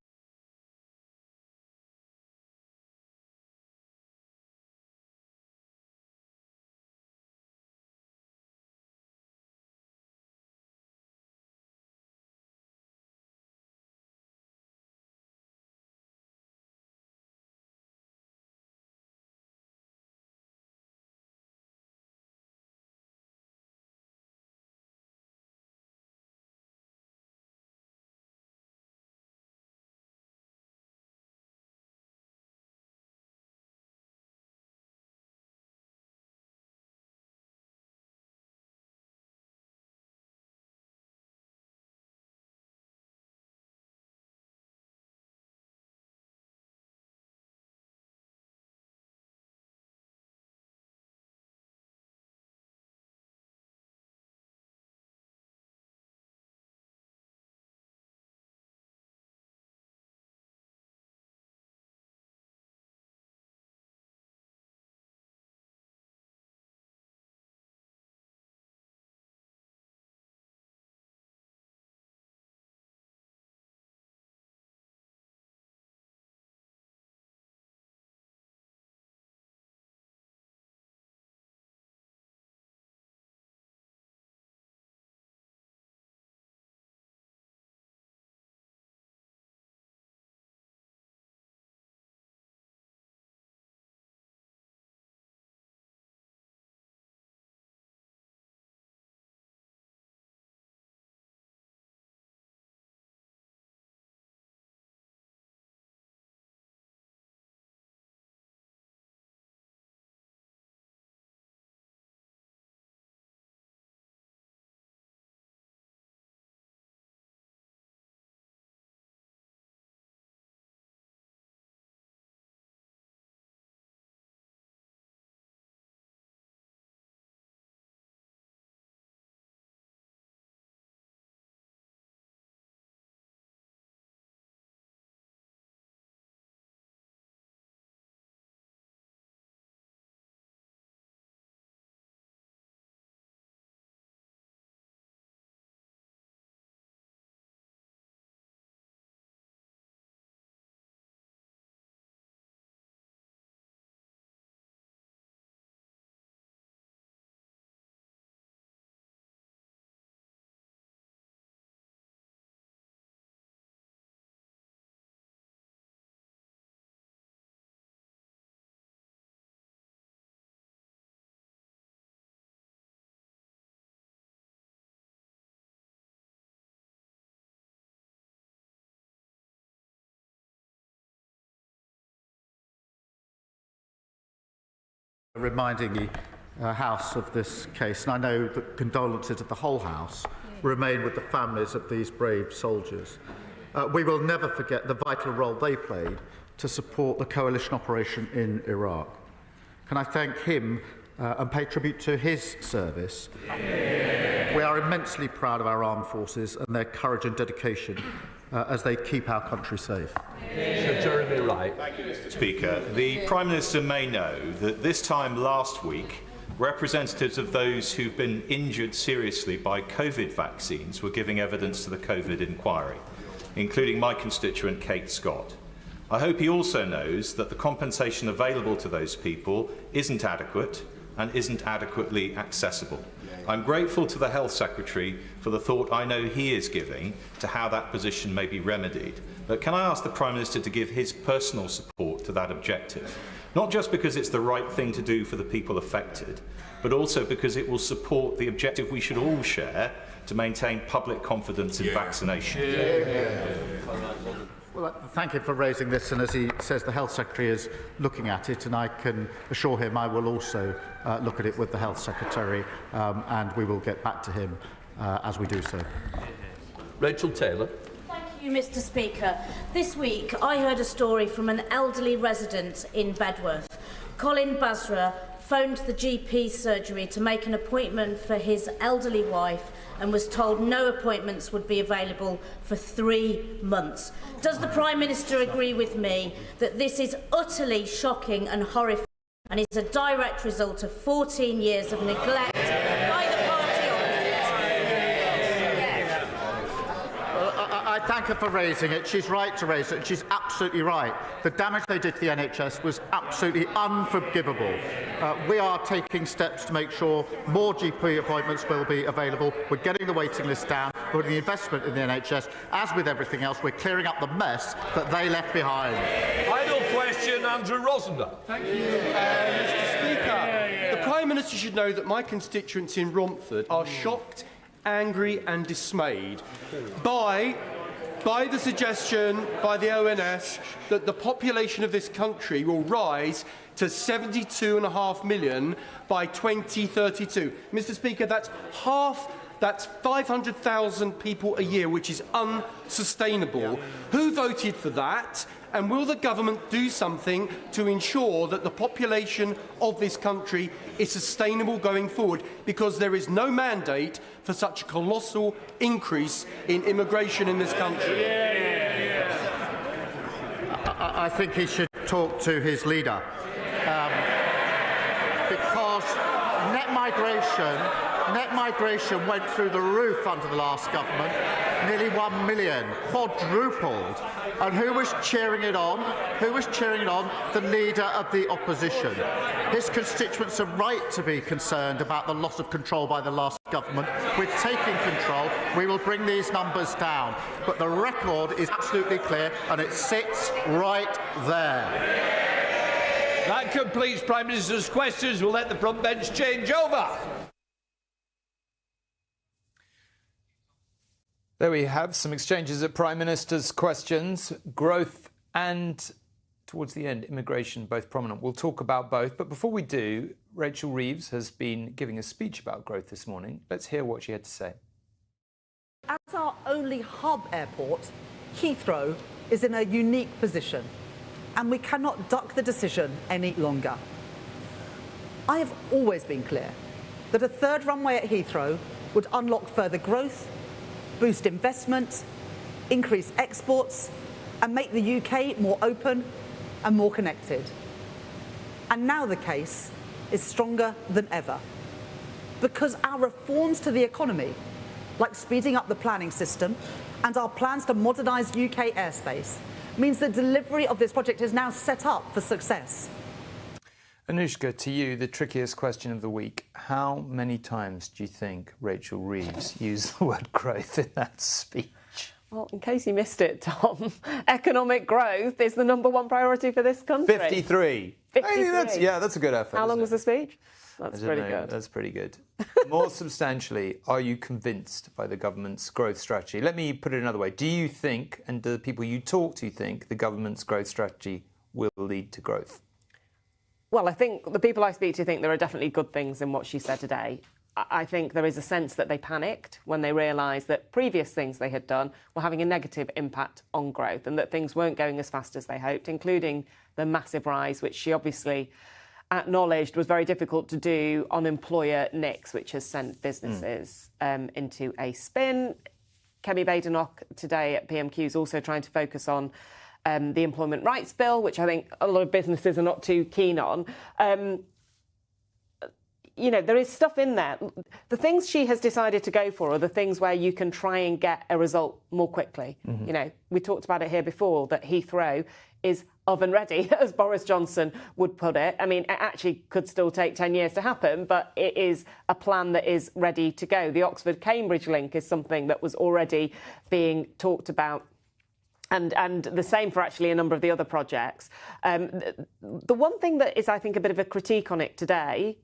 [SPEAKER 3] reminding the House of this case, and I know that condolences of the whole House remain with the families of these brave soldiers. We will never forget the vital role they played to support the coalition operation in Iraq. Can I thank him and pay tribute to his service? We are immensely proud of our armed forces and their courage and dedication as they keep our country safe.
[SPEAKER 20] Jeremy Wright. Thank you, Mr. Speaker. The Prime Minister may know that this time last week, representatives of those who've been injured seriously by COVID vaccines were giving evidence to the COVID inquiry, including my constituent Kate Scott. I hope he also knows that the compensation available to those people isn't adequate and isn't adequately accessible. I'm grateful to the Health Secretary for the thought I know he is giving to how that position may be remedied. But can I ask the Prime Minister to give his personal support to that objective? Not just because it's the right thing to do for the people affected, but also because it will support the objective we should all share to maintain public confidence in vaccination.
[SPEAKER 3] Well, thank you for raising this, and as he says, the Health Secretary is looking at it, and I can assure him I will also look at it with the Health Secretary, and we will get back to him as we do so.
[SPEAKER 5] Rachel Taylor.
[SPEAKER 21] Thank you, Mr. Speaker. This week I heard a story from an elderly resident in Bedworth. Colin Basra phoned the GP surgery to make an appointment for his elderly wife and was told no appointments would be available for 3 months. Does the Prime Minister agree with me that this is utterly shocking and horrifying and is a direct result of 14 years of neglect by the party opposite?
[SPEAKER 3] I thank her for raising it. She's right to raise it. She's absolutely right. The damage they did to the NHS was absolutely unforgivable. We are taking steps to make sure more GP appointments will be available. We're getting the waiting list down. We're putting the investment in the NHS. As with everything else, we're clearing up the mess that they left behind.
[SPEAKER 5] Final question, Andrew Rosender.
[SPEAKER 22] Thank you, Mr. Speaker. The Prime Minister should know that my constituents in Romford are shocked, angry and dismayed by the suggestion by the ONS that the population of this country will rise to 72.5 million by 2032. Mr. Speaker, that's 500,000 people a year, which is unsustainable. Who voted for that? And will the government do something to ensure that the population of this country is sustainable going forward? Because there is no mandate for such a colossal increase in immigration in this country.
[SPEAKER 3] I think he should talk to his leader. Because net migration went through the roof under the last government, nearly 1 million, quadrupled. And who was cheering it on? Who was cheering it on? The leader of the opposition. His constituents are right to be concerned about the loss of control by the last government. We're taking control. We will bring these numbers down. But the record is absolutely clear, and it sits right there.
[SPEAKER 5] That completes Prime Minister's questions. We'll let the front bench change over.
[SPEAKER 1] There we have some exchanges at Prime Minister's questions. Growth and, towards the end, immigration, both prominent. We'll talk about both. But before we do, Rachel Reeves has been giving a speech about growth this morning. Let's hear what she had to say.
[SPEAKER 23] As our only hub airport, Heathrow is in a unique position, and we cannot duck the decision any longer. I have always been clear that a third runway at Heathrow would unlock further growth, boost investment, increase exports, and make the UK more open and more connected. And now the case is stronger than ever, because our reforms to the economy, like speeding up the planning system and our plans to modernise UK airspace, means the delivery of this project is now set up for success.
[SPEAKER 1] Anushka, to you, the trickiest question of the week. How many times do you think Rachel Reeves used the word growth in that speech?
[SPEAKER 2] Well, in case you missed it, Tom, economic growth is the #1 priority for this country.
[SPEAKER 1] 53.
[SPEAKER 2] 53.
[SPEAKER 1] That's a good effort.
[SPEAKER 2] How long was the speech? That's pretty
[SPEAKER 1] know.
[SPEAKER 2] good.
[SPEAKER 1] That's pretty good. More substantially, are you convinced by the government's growth strategy? Let me put it another way. Do you think, and do the people you talk to think, the government's growth strategy will lead to growth?
[SPEAKER 2] Well, I think the people I speak to think there are definitely good things in what she said today. I think there is a sense that they panicked when they realised that previous things they had done were having a negative impact on growth and that things weren't going as fast as they hoped, including the massive rise, which she obviously acknowledged was very difficult to do on employer NICs, which has sent businesses into a spin. Kemi Badenoch today at PMQs also trying to focus on the Employment Rights Bill, which I think a lot of businesses are not too keen on. You know, there is stuff in there. The things she has decided to go for are the things where you can try and get a result more quickly. You know, we talked about it here before, that Heathrow is oven ready, as Boris Johnson would put it. I mean, it actually could still take 10 years to happen, but it is a plan that is ready to go. The Oxford-Cambridge link is something that was already being talked about. And the same for actually a number of the other projects. The one thing that is, I think, a bit of a critique on it today,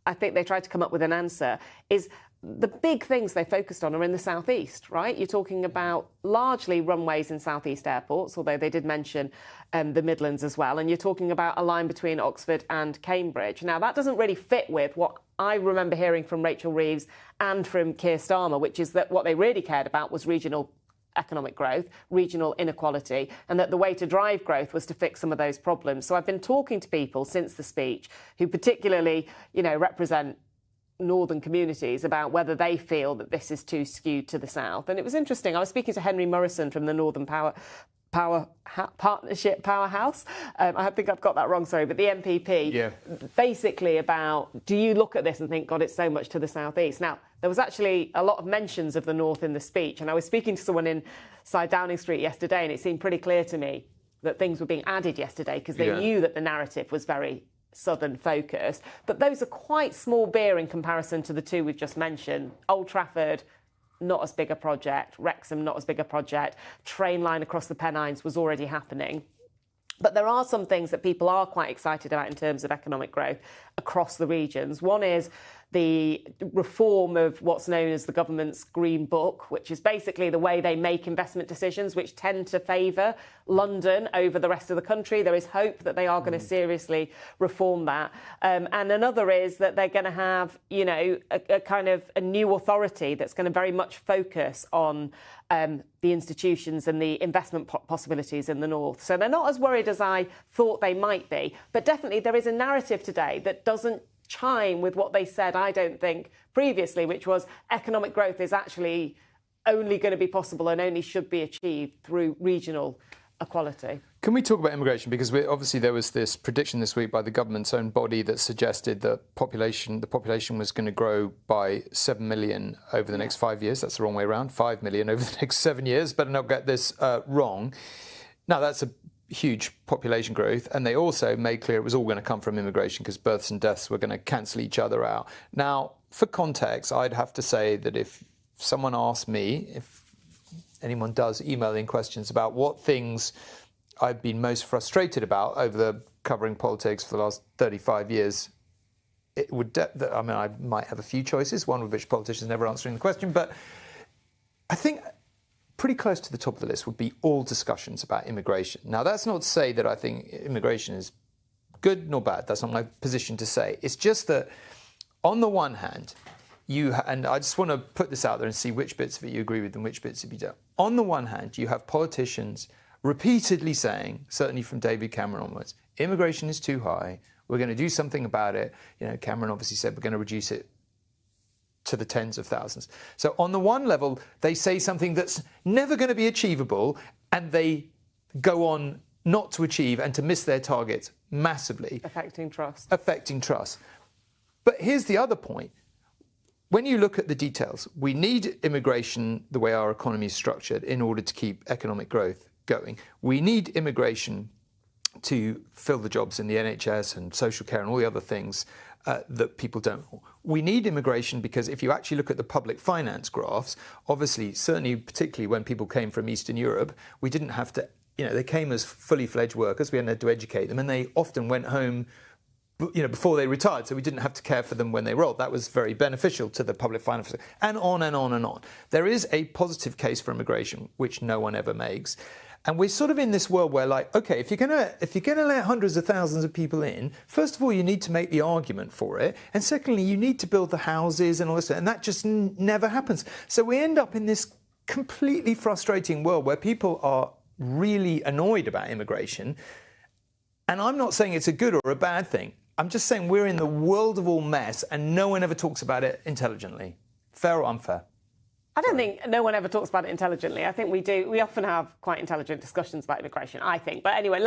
[SPEAKER 2] I think they tried to come up with an answer, is the big things they focused on are in the southeast, right? You're talking about largely runways in southeast airports, although they did mention the Midlands as well. And you're talking about a line between Oxford and Cambridge. Now, that doesn't really fit with what I remember hearing from Rachel Reeves and from Keir Starmer, which is that what they really cared about was regional economic growth, regional inequality, and that the way to drive growth was to fix some of those problems. So I've been talking to people since the speech who particularly, you know, represent northern communities about whether they feel that this is too skewed to the south. And it was interesting. I was speaking to Henry Morrison from the Northern Partnership Powerhouse. I think I've got that wrong, sorry, but the MPP, basically about, do you look at this and think, God, it's so much to the southeast? Now, there was actually a lot of mentions of the north in the speech, and I was speaking to someone inside Downing Street yesterday, and it seemed pretty clear to me that things were being added yesterday because they knew that the narrative was very southern focused. But those are quite small beer in comparison to the two we've just mentioned. Old Trafford, not as big a project. Wrexham, not as big a project. Train line across the Pennines was already happening. But there are some things that people are quite excited about in terms of economic growth across the regions. One is the reform of what's known as the government's Green Book, which is basically the way they make investment decisions, which tend to favour London over the rest of the country. There is hope that they are going to seriously reform that. And another is that they're going to have, you know, a kind of a new authority that's going to very much focus on the institutions and the investment possibilities in the north. So they're not as worried as I thought they might be. But definitely there is a narrative today that doesn't chime with what they said, I don't think, previously, which was economic growth is actually only going to be possible and only should be achieved through regional equality.
[SPEAKER 1] Can we talk about immigration? Because obviously there was this prediction this week by the government's own body that suggested that the population was going to grow by 7 million over the next 5 years. That's the wrong way around, 5 million over the next 7 years. Better not get this wrong. Now, that's a huge population growth, and they also made clear it was all going to come from immigration because births and deaths were going to cancel each other out. Now, for context, I'd have to say that if someone asked me, if anyone does email in questions about what things I've been most frustrated about over the covering politics for the last 35 years, it would, I mean, I might have a few choices, one of which politicians never answering the question, but I think pretty close to the top of the list would be all discussions about immigration. Now, that's not to say that I think immigration is good nor bad. That's not my position to say. It's just that, on the one hand, and I just want to put this out there and see which bits of it you agree with and which bits of you don't. On the one hand, you have politicians repeatedly saying, certainly from David Cameron onwards, immigration is too high, we're going to do something about it. You know, Cameron obviously said we're going to reduce it to the tens of thousands. So on the one level, they say something that's never going to be achievable, and they go on not to achieve and to miss their targets massively.
[SPEAKER 2] Affecting trust.
[SPEAKER 1] Affecting trust. But here's the other point. When you look at the details, we need immigration the way our economy is structured in order to keep economic growth going. We need immigration to fill the jobs in the NHS and social care and all the other things that people don't. We need immigration because if you actually look at the public finance graphs, obviously, certainly particularly when people came from Eastern Europe, we didn't have to, you know, they came as fully fledged workers, we hadn't had to educate them, and they often went home, you know, before they retired, so we didn't have to care for them when they were old. That was very beneficial to the public finance, and on and on and on. There is a positive case for immigration, which no one ever makes. And we're sort of in this world where, like, okay, if you're gonna let hundreds of thousands of people in, first of all, you need to make the argument for it, and secondly, you need to build the houses and all this, and that just never happens. So we end up in this completely frustrating world where people are really annoyed about immigration. And I'm not saying it's a good or a bad thing. I'm just saying we're in the world of all mess, and no one ever talks about it intelligently. Fair or unfair?
[SPEAKER 2] I don't think no one ever talks about it intelligently. I think we do. We often have quite intelligent discussions about immigration, I think. But anyway,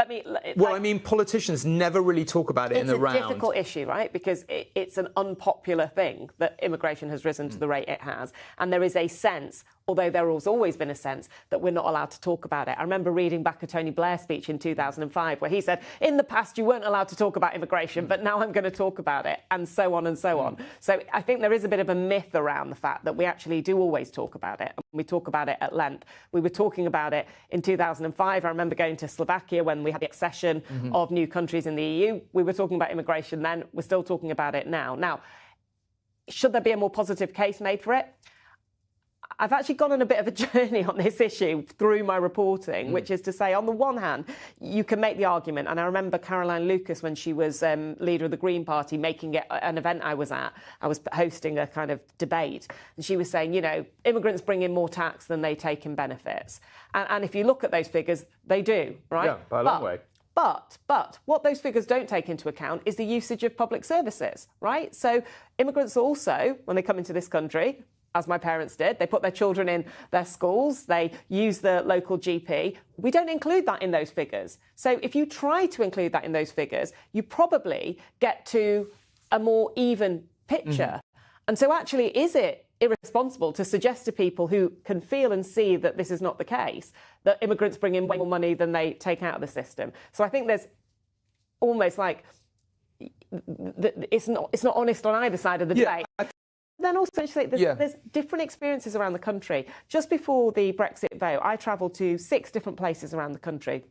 [SPEAKER 1] Well, I mean, politicians never really talk about it in the round.
[SPEAKER 2] It's a difficult issue, right? Because it's an unpopular thing that immigration has risen to the rate it has. And there is a sense, although there has always been a sense, that we're not allowed to talk about it. I remember reading back a Tony Blair speech in 2005 where he said, in the past you weren't allowed to talk about immigration, but now I'm going to talk about it, and so on and so on. So I think there is a bit of a myth around the fact that we actually do always talk about it, and we talk about it at length. We were talking about it in 2005. I remember going to Slovakia when we had the accession of new countries in the EU. We were talking about immigration then. We're still talking about it now. Now, should there be a more positive case made for it? I've actually gone on a bit of a journey on this issue through my reporting, which is to say, on the one hand, you can make the argument, and I remember Caroline Lucas, when she was leader of the Green Party, making it an event I was at. I was hosting a kind of debate, and she was saying, you know, immigrants bring in more tax than they take in benefits. And if you look at those figures, they do, right?
[SPEAKER 1] Yeah, by a long way.
[SPEAKER 2] But what those figures don't take into account is the usage of public services, right? So immigrants also, when they come into this country, as my parents did, they put their children in their schools, they use the local GP. We don't include that in those figures. So if you try to include that in those figures, you probably get to a more even picture. And so actually, is it irresponsible to suggest to people who can feel and see that this is not the case, that immigrants bring in way more money than they take out of the system? So I think there's almost like, it's not honest on either side of the debate. Then also, there's different experiences around the country. Just before the Brexit vote, I travelled to 6 different places around the country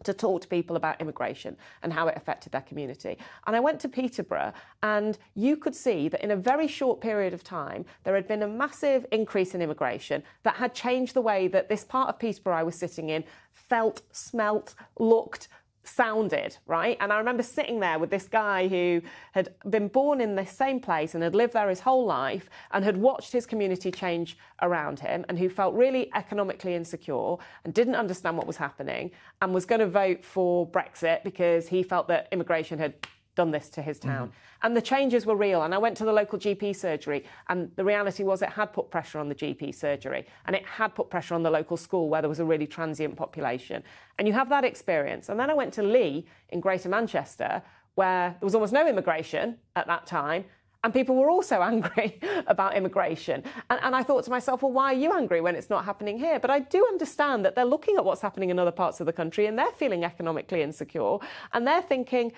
[SPEAKER 2] to talk to people about immigration and how it affected their community. And I went to Peterborough, and you could see that in a very short period of time, there had been a massive increase in immigration that had changed the way that this part of Peterborough I was sitting in felt, smelt, looked, sounded, right? And I remember sitting there with this guy who had been born in the same place and had lived there his whole life and had watched his community change around him, and who felt really economically insecure and didn't understand what was happening and was going to vote for Brexit because he felt that immigration had done this to his town. And the changes were real. And I went to the local GP surgery, and the reality was it had put pressure on the GP surgery, and it had put pressure on the local school where there was a really transient population. And you have that experience. And then I went to Lee in Greater Manchester, where there was almost no immigration at that time, and people were also angry about immigration. And I thought to myself, well, why are you angry when it's not happening here? But I do understand that they're looking at what's happening in other parts of the country, and they're feeling economically insecure, and they're thinking,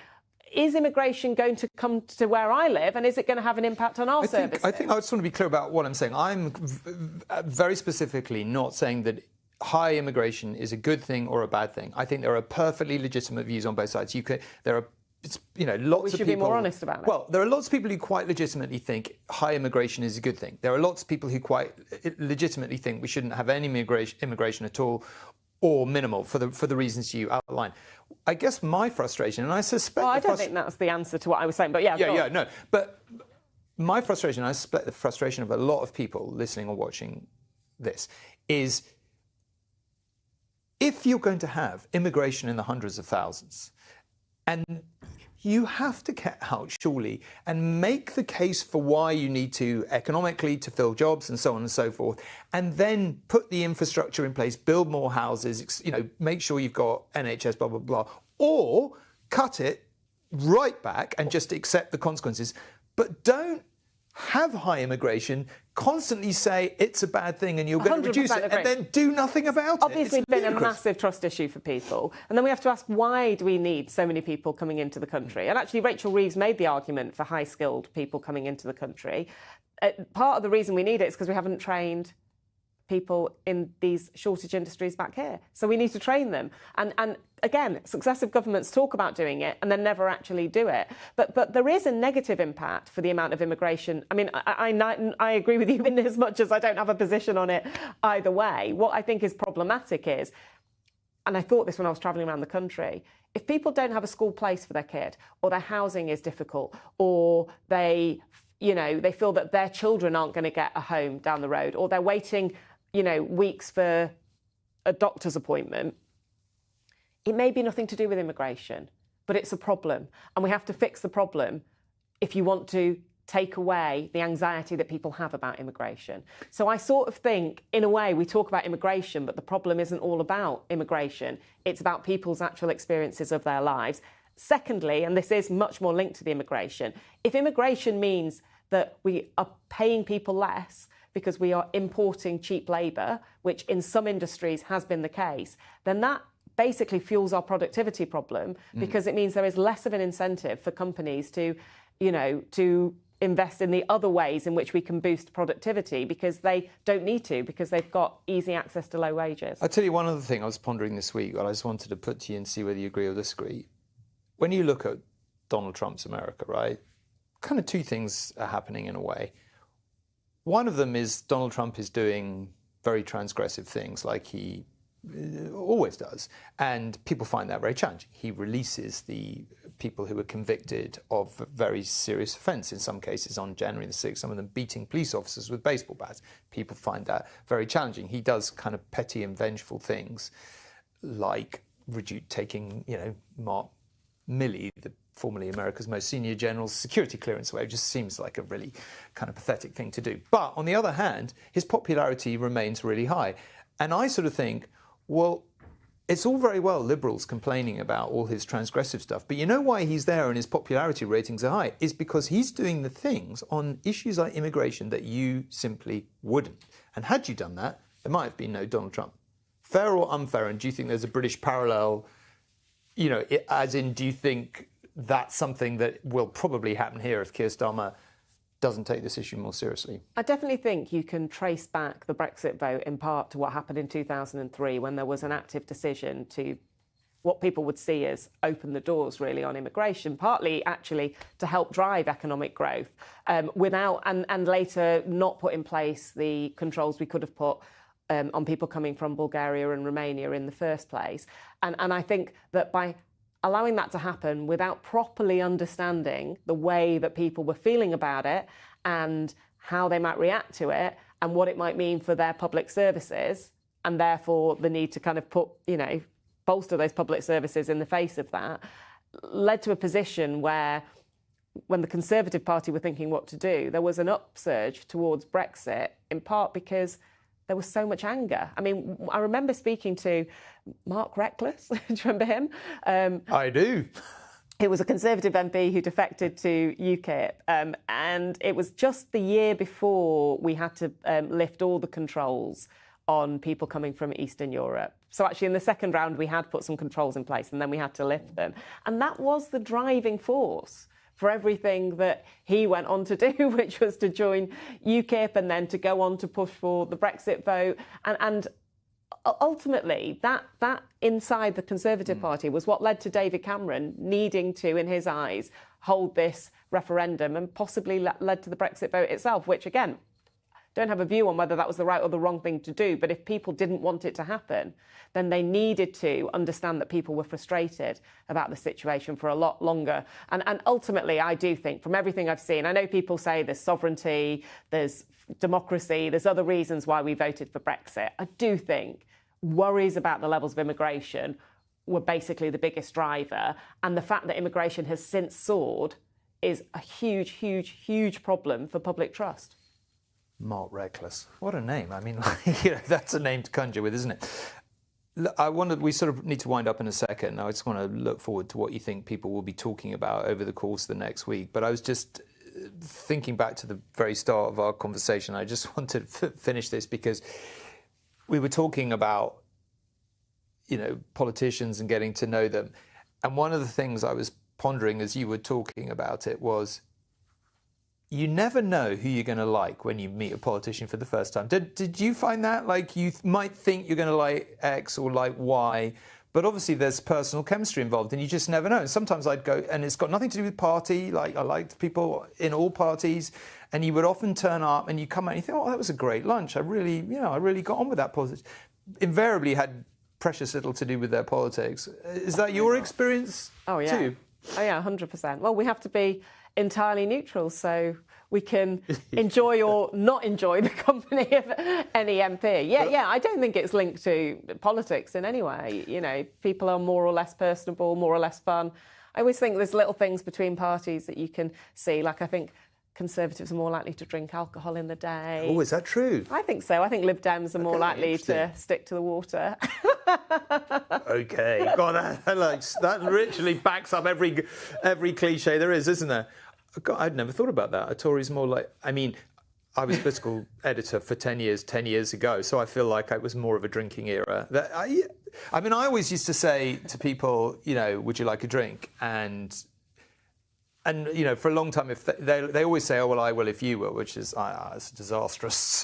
[SPEAKER 2] is immigration going to come to where I live, and is it going to have an impact on our services?
[SPEAKER 1] I think I just want to be clear about what I'm saying. I'm very specifically not saying that high immigration is a good thing or a bad thing. I think there are perfectly legitimate views on both sides. There are, lots of people.
[SPEAKER 2] We should be more honest about it.
[SPEAKER 1] Well, there are lots of people who quite legitimately think high immigration is a good thing. There are lots of people who quite legitimately think we shouldn't have any immigration at all, or minimal, for the reasons you outlined. I guess my frustration, and I suspect...
[SPEAKER 2] Well, I don't think that's the answer to what I was saying, but
[SPEAKER 1] no. But my frustration, I suspect the frustration of a lot of people listening or watching this, is if you're going to have immigration in the hundreds of thousands, and you have to get out, surely, and make the case for why you need to economically to fill jobs and so on and so forth, and then put the infrastructure in place, build more houses, make sure you've got NHS, blah, blah, blah, or cut it right back and just accept the consequences. But don't have high immigration, constantly say it's a bad thing and you're going to reduce it, and then do nothing about
[SPEAKER 2] Obviously, it's been a massive trust issue for people. And then we have to ask, why do we need so many people coming into the country? And actually, Rachel Reeves made the argument for high-skilled people coming into the country. Part of the reason we need it is because we haven't trained people in these shortage industries back here. So we need to train them. And again, successive governments talk about doing it and then never actually do it. But there is a negative impact for the amount of immigration. I mean, I agree with you in as much as I don't have a position on it either way. What I think is problematic is, and I thought this when I was travelling around the country, if people don't have a school place for their kid, or their housing is difficult, or they feel that their children aren't going to get a home down the road, or they're waiting, weeks for a doctor's appointment, it may be nothing to do with immigration, but it's a problem. And we have to fix the problem if you want to take away the anxiety that people have about immigration. So I sort of think, in a way, we talk about immigration, but the problem isn't all about immigration. It's about people's actual experiences of their lives. Secondly, and this is much more linked to the immigration, if immigration means that we are paying people less because we are importing cheap labour, which in some industries has been the case, then that basically fuels our productivity problem, because it means there is less of an incentive for companies to invest in the other ways in which we can boost productivity, because they don't need to, because they've got easy access to low wages.
[SPEAKER 1] I'll tell you one other thing I was pondering this week, I just wanted to put to you and see whether you agree or disagree. When you look at Donald Trump's America, right, kind of two things are happening in a way. One of them is Donald Trump is doing very transgressive things, like he always does, and people find that very challenging. He releases the people who were convicted of a very serious offence, in some cases on January the 6th, some of them beating police officers with baseball bats. People find that very challenging. He does kind of petty and vengeful things, like taking, Mark Milley, the formerly America's most senior general's security clearance away. It just seems like a really kind of pathetic thing to do. But on the other hand, his popularity remains really high. And I sort of think, well, it's all very well Liberals complaining about all his transgressive stuff, but you know why he's there and his popularity ratings are high? Is because he's doing the things on issues like immigration that you simply wouldn't. And had you done that, there might have been no Donald Trump. Fair or unfair? And do you think there's a British parallel, as in, do you think that's something that will probably happen here if Keir Starmer doesn't take this issue more seriously?
[SPEAKER 2] I definitely think you can trace back the Brexit vote in part to what happened in 2003, when there was an active decision to what people would see as open the doors really on immigration, partly actually to help drive economic growth, without and later not put in place the controls we could have put on people coming from Bulgaria and Romania in the first place. And I think that by allowing that to happen without properly understanding the way that people were feeling about it and how they might react to it and what it might mean for their public services, and therefore the need to kind of bolster those public services in the face of that, led to a position where, when the Conservative Party were thinking what to do, there was an upsurge towards Brexit, in part because there was so much anger. I mean, I remember speaking to Mark Reckless. Do you remember him?
[SPEAKER 1] I do.
[SPEAKER 2] He was a Conservative MP who defected to UKIP. And it was just the year before we had to lift all the controls on people coming from Eastern Europe. So actually in the second round, we had put some controls in place and then we had to lift them. And that was the driving force for everything that he went on to do, which was to join UKIP and then to go on to push for the Brexit vote. And ultimately, that inside the Conservative Party was what led to David Cameron needing to, in his eyes, hold this referendum, and possibly led to the Brexit vote itself, which, again, don't have a view on whether that was the right or the wrong thing to do, but if people didn't want it to happen, then they needed to understand that people were frustrated about the situation for a lot longer. And ultimately, I do think, from everything I've seen, I know people say there's sovereignty, there's democracy, there's other reasons why we voted for Brexit. I do think worries about the levels of immigration were basically the biggest driver, and the fact that immigration has since soared is a huge, huge, huge problem for public trust.
[SPEAKER 1] Mark Reckless. What a name. I mean, that's a name to conjure with, isn't it? We sort of need to wind up in a second. I just want to look forward to what you think people will be talking about over the course of the next week. But I was just thinking back to the very start of our conversation. I just wanted to finish this because we were talking about, politicians and getting to know them. And one of the things I was pondering as you were talking about it was, you never know who you're going to like when you meet a politician for the first time. Did you find that? Like, you might think you're going to like X or like Y, but obviously there's personal chemistry involved and you just never know. And sometimes I'd go, and it's got nothing to do with party, like I liked people in all parties, and you would often turn up and you come out and you think, oh, that was a great lunch. I really got on with that politician. Invariably had precious little to do with their politics. Is that your experience too?
[SPEAKER 2] Oh yeah, 100%. Well, we have to be entirely neutral, so we can enjoy or not enjoy the company of any MP. Yeah, I don't think it's linked to politics in any way. You know, people are more or less personable, more or less fun. I always think there's little things between parties that you can see. Like, I think Conservatives are more likely to drink alcohol in the day.
[SPEAKER 1] Oh, is that true?
[SPEAKER 2] I think so. I think Lib Dems are more likely to stick to the water.
[SPEAKER 1] Okay, God, that literally backs up every cliche there is, isn't there? God, I'd never thought about that. A Tory's more like, I mean, I was political editor for 10 years ago, so I feel like it was more of a drinking era. I mean, I always used to say to people, you know, would you like a drink? And you know, for a long time, if they always say, oh, well, I will if you will, which is it's disastrous.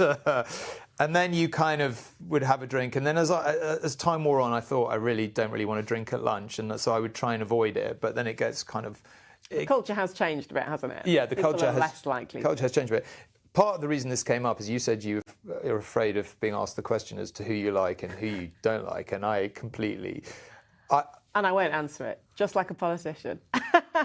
[SPEAKER 1] And then you kind of would have a drink. And then as time wore on, I thought I really don't want to drink at lunch. And so I would try and avoid it. But then it gets kind of...
[SPEAKER 2] The culture has changed a bit, hasn't it?
[SPEAKER 1] Yeah, the culture has...
[SPEAKER 2] less likely.
[SPEAKER 1] Culture has changed a bit. Part of the reason this came up is you said you're afraid of being asked the question as to who you like and who you don't like. And I completely...
[SPEAKER 2] And I won't answer it, just like a politician.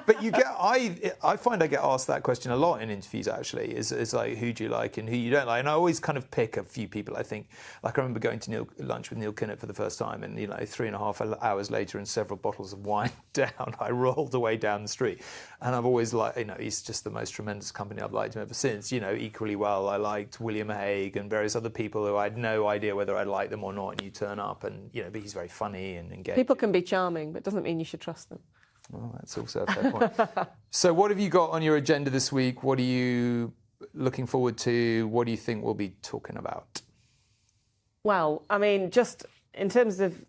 [SPEAKER 1] But you get, I find I get asked that question a lot in interviews, actually, is like, who do you like and who you don't like? And I always kind of pick a few people, I think. Like, I remember going to lunch with Neil Kinnock for the first time, and, you know, 3.5 hours later and several bottles of wine down, I rolled away down the street. And I've always liked, you know, he's just the most tremendous company. I've liked him ever since. You know, equally well, I liked William Hague and various other people who I had no idea whether I'd like them or not, and you turn up and, you know, but he's very funny and engaged.
[SPEAKER 2] People can be charming, but it doesn't mean you should trust them.
[SPEAKER 1] Well, that's also a fair point. So what have you got on your agenda this week? What are you looking forward to? What do you think we'll be talking about?
[SPEAKER 2] Well, I mean, just in terms of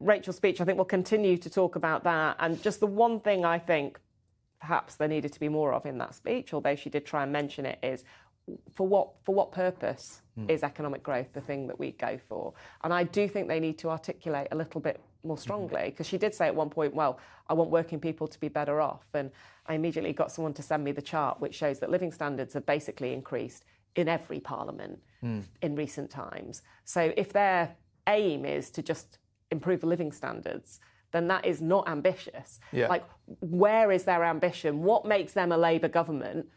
[SPEAKER 2] Rachel's speech, I think we'll continue to talk about that. And just the one thing I think perhaps there needed to be more of in that speech, although she did try and mention it, is for what purpose is economic growth the thing that we go for? And I do think they need to articulate a little bit more strongly, because she did say at one point, well, I want working people to be better off. And I immediately got someone to send me the chart which shows that living standards have basically increased in every parliament in recent times. So if their aim is to just improve the living standards, then that is not ambitious.
[SPEAKER 1] Yeah.
[SPEAKER 2] Like, where is their ambition? What makes them a Labour government?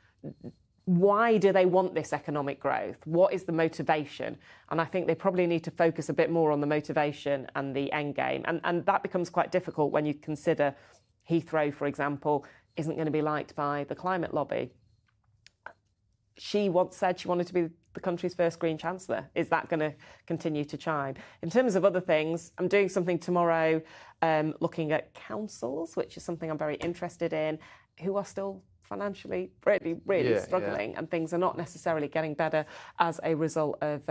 [SPEAKER 2] Why do they want this economic growth? What is the motivation? And I think they probably need to focus a bit more on the motivation and the end game. And that becomes quite difficult when you consider Heathrow, for example, isn't going to be liked by the climate lobby. She once said she wanted to be the country's first Green Chancellor. Is that going to continue to chime? In terms of other things, I'm doing something tomorrow looking at councils, which is something I'm very interested in, who are still financially really struggling, and things are not necessarily getting better as a result of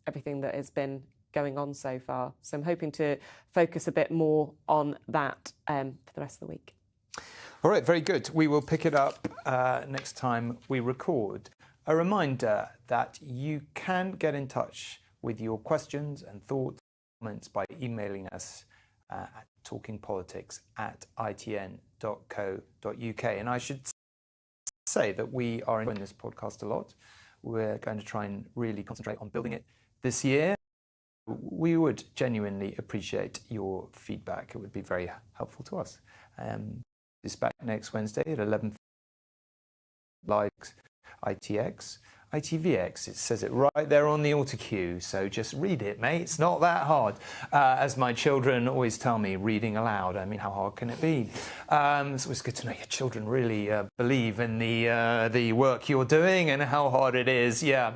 [SPEAKER 2] everything that has been going on so far. So I'm hoping to focus a bit more on that for the rest of the week.
[SPEAKER 1] All right, very good. We will pick it up next time we record. A reminder that you can get in touch with your questions and thoughts, comments by emailing us at talkingpolitics@itn.co.uk. And I should say that we are enjoying this podcast a lot. We're going to try and really concentrate on building it this year. We would genuinely appreciate your feedback. It would be very helpful to us. It's back next Wednesday at 11:00 live ITVX. It says it right there on the auto cue, so just read it, mate. It's not that hard. As my children always tell me, reading aloud. I mean, how hard can it be? It's always good to know your children really believe in the work you're doing and how hard it is. Yeah,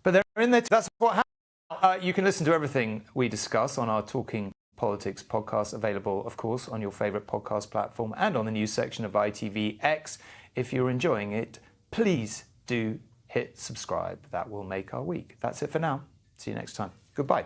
[SPEAKER 1] but they're in there. That's what happened. You can listen to everything we discuss on our Talking Politics podcast, available, of course, on your favourite podcast platform and on the news section of ITVX. If you're enjoying it, please do hit subscribe. That will make our week. That's it for now. See you next time. Goodbye.